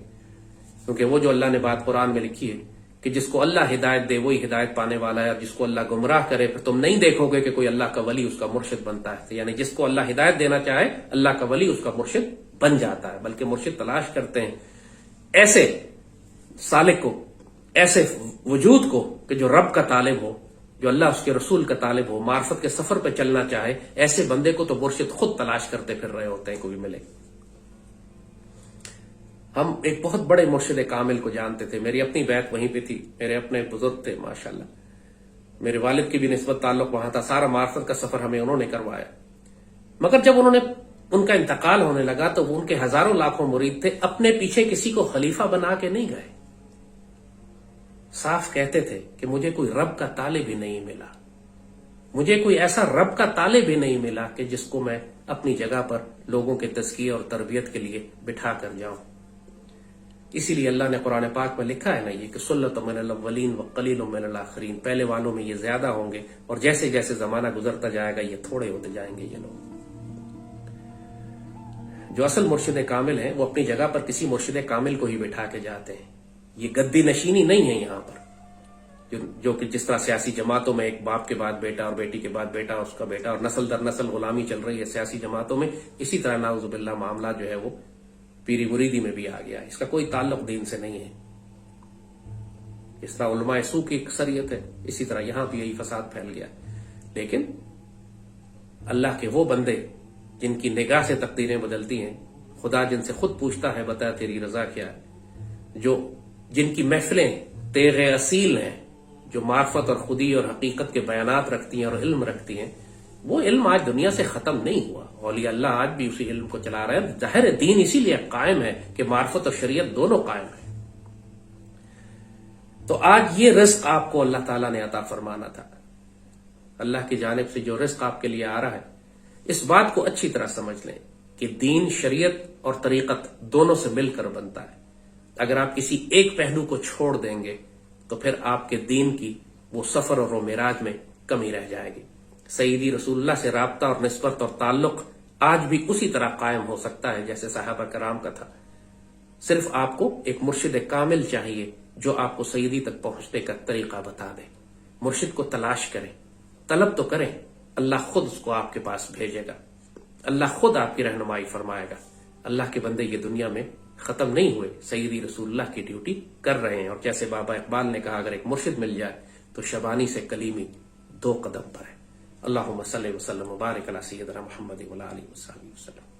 کیونکہ وہ جو اللہ نے بات قرآن میں لکھی ہے کہ جس کو اللہ ہدایت دے وہی ہدایت پانے والا ہے، اور جس کو اللہ گمراہ کرے پھر تم نہیں دیکھو گے کہ کوئی اللہ کا ولی اس کا مرشد بنتا ہے۔ یعنی جس کو اللہ ہدایت دینا چاہے، اللہ کا ولی اس کا مرشد بن جاتا ہے، بلکہ مرشد تلاش کرتے ہیں ایسے سالک کو، ایسے وجود کو کہ جو رب کا طالب ہو، جو اللہ اس کے رسول کا طالب ہو، معرفت کے سفر پہ چلنا چاہے۔ ایسے بندے کو تو مرشد خود تلاش کرتے پھر رہے ہوتے ہیں، کوئی ملے۔ ہم ایک بہت بڑے مرشد کامل کو جانتے تھے، میری اپنی بیعت وہیں پہ تھی، میرے اپنے بزرگ تھے ماشاءاللہ، میرے والد کی بھی نسبت تعلق وہاں تھا، سارا معرفت کا سفر ہمیں انہوں نے کروایا۔ مگر جب ان کا انتقال ہونے لگا تو وہ ان کے ہزاروں لاکھوں مرید تھے، اپنے پیچھے کسی کو خلیفہ بنا کے نہیں گئے، صاف کہتے تھے کہ مجھے کوئی رب کا طالب ہی نہیں ملا، مجھے کوئی ایسا رب کا طالب ہی نہیں ملا کہ جس کو میں اپنی جگہ پر لوگوں کے تزکیے اور تربیت کے لیے بٹھا کر جاؤں۔ اسی لیے اللہ نے قرآن پاک میں لکھا ہے نا یہ کہ سلۃ من الاولین وقلیل من الاخرین، پہلے والوں میں یہ زیادہ ہوں گے اور جیسے جیسے زمانہ گزرتا جائے گا یہ تھوڑے ہوتے جائیں گے۔ یہ لوگ جو اصل مرشد کامل ہیں وہ اپنی جگہ پر کسی مرشد کامل کو ہی بٹھا کے جاتے ہیں، یہ گدی نشینی نہیں ہے یہاں پر، جو کہ جس طرح سیاسی جماعتوں میں ایک باپ کے بعد بیٹا اور بیٹی کے بعد بیٹا اور اس کا بیٹا، اور نسل در نسل غلامی چل رہی ہے سیاسی جماعتوں میں، اسی طرح نعوذ باللہ معاملہ جو ہے وہ پیری مریدی میں بھی آ گیا ہے، اس کا کوئی تعلق دین سے نہیں ہے۔ اس طرح علماء سو کی اکثریت ہے، اسی طرح یہاں بھی یہی فساد پھیل گیا۔ لیکن اللہ کے وہ بندے جن کی نگاہ سے تقدیریں بدلتی ہیں، خدا جن سے خود پوچھتا ہے بتا تیری رضا کیا ہے، جن کی محفلیں تیغ اصیل ہیں، جو معرفت اور خودی اور حقیقت کے بیانات رکھتی ہیں اور علم رکھتی ہیں، وہ علم آج دنیا سے ختم نہیں ہوا، اولیاء اللہ آج بھی اسی علم کو چلا رہے ہیں۔ ظاہر دین اسی لیے قائم ہے کہ معرفت اور شریعت دونوں قائم ہیں۔ تو آج یہ رزق آپ کو اللہ تعالیٰ نے عطا فرمانا تھا، اللہ کی جانب سے جو رزق آپ کے لیے آ رہا ہے، اس بات کو اچھی طرح سمجھ لیں کہ دین، شریعت اور طریقت دونوں سے مل کر بنتا ہے۔ اگر آپ کسی ایک پہلو کو چھوڑ دیں گے تو پھر آپ کے دین کی وہ سفر اور وہ معراج میں کمی رہ جائے گی۔ سیدی رسول اللہ سے رابطہ اور نسبت اور تعلق آج بھی اسی طرح قائم ہو سکتا ہے جیسے صحابہ کرام کا تھا۔ صرف آپ کو ایک مرشد کامل چاہیے جو آپ کو سیدی تک پہنچنے کا طریقہ بتا دے۔ مرشد کو تلاش کریں، طلب تو کریں، اللہ خود اس کو آپ کے پاس بھیجے گا، اللہ خود آپ کی رہنمائی فرمائے گا۔ اللہ کے بندے یہ دنیا میں ختم نہیں ہوئے، سیدی رسول اللہ کی ڈیوٹی کر رہے ہیں، اور جیسے بابا اقبال نے کہا اگر ایک مرشد مل جائے تو شبانی سے کلیمی 2 قدم پر ہے۔ اللہم صلی وسلم وبارک علی سیدنا محمد وعلی آلہ وصحبہ وسلم۔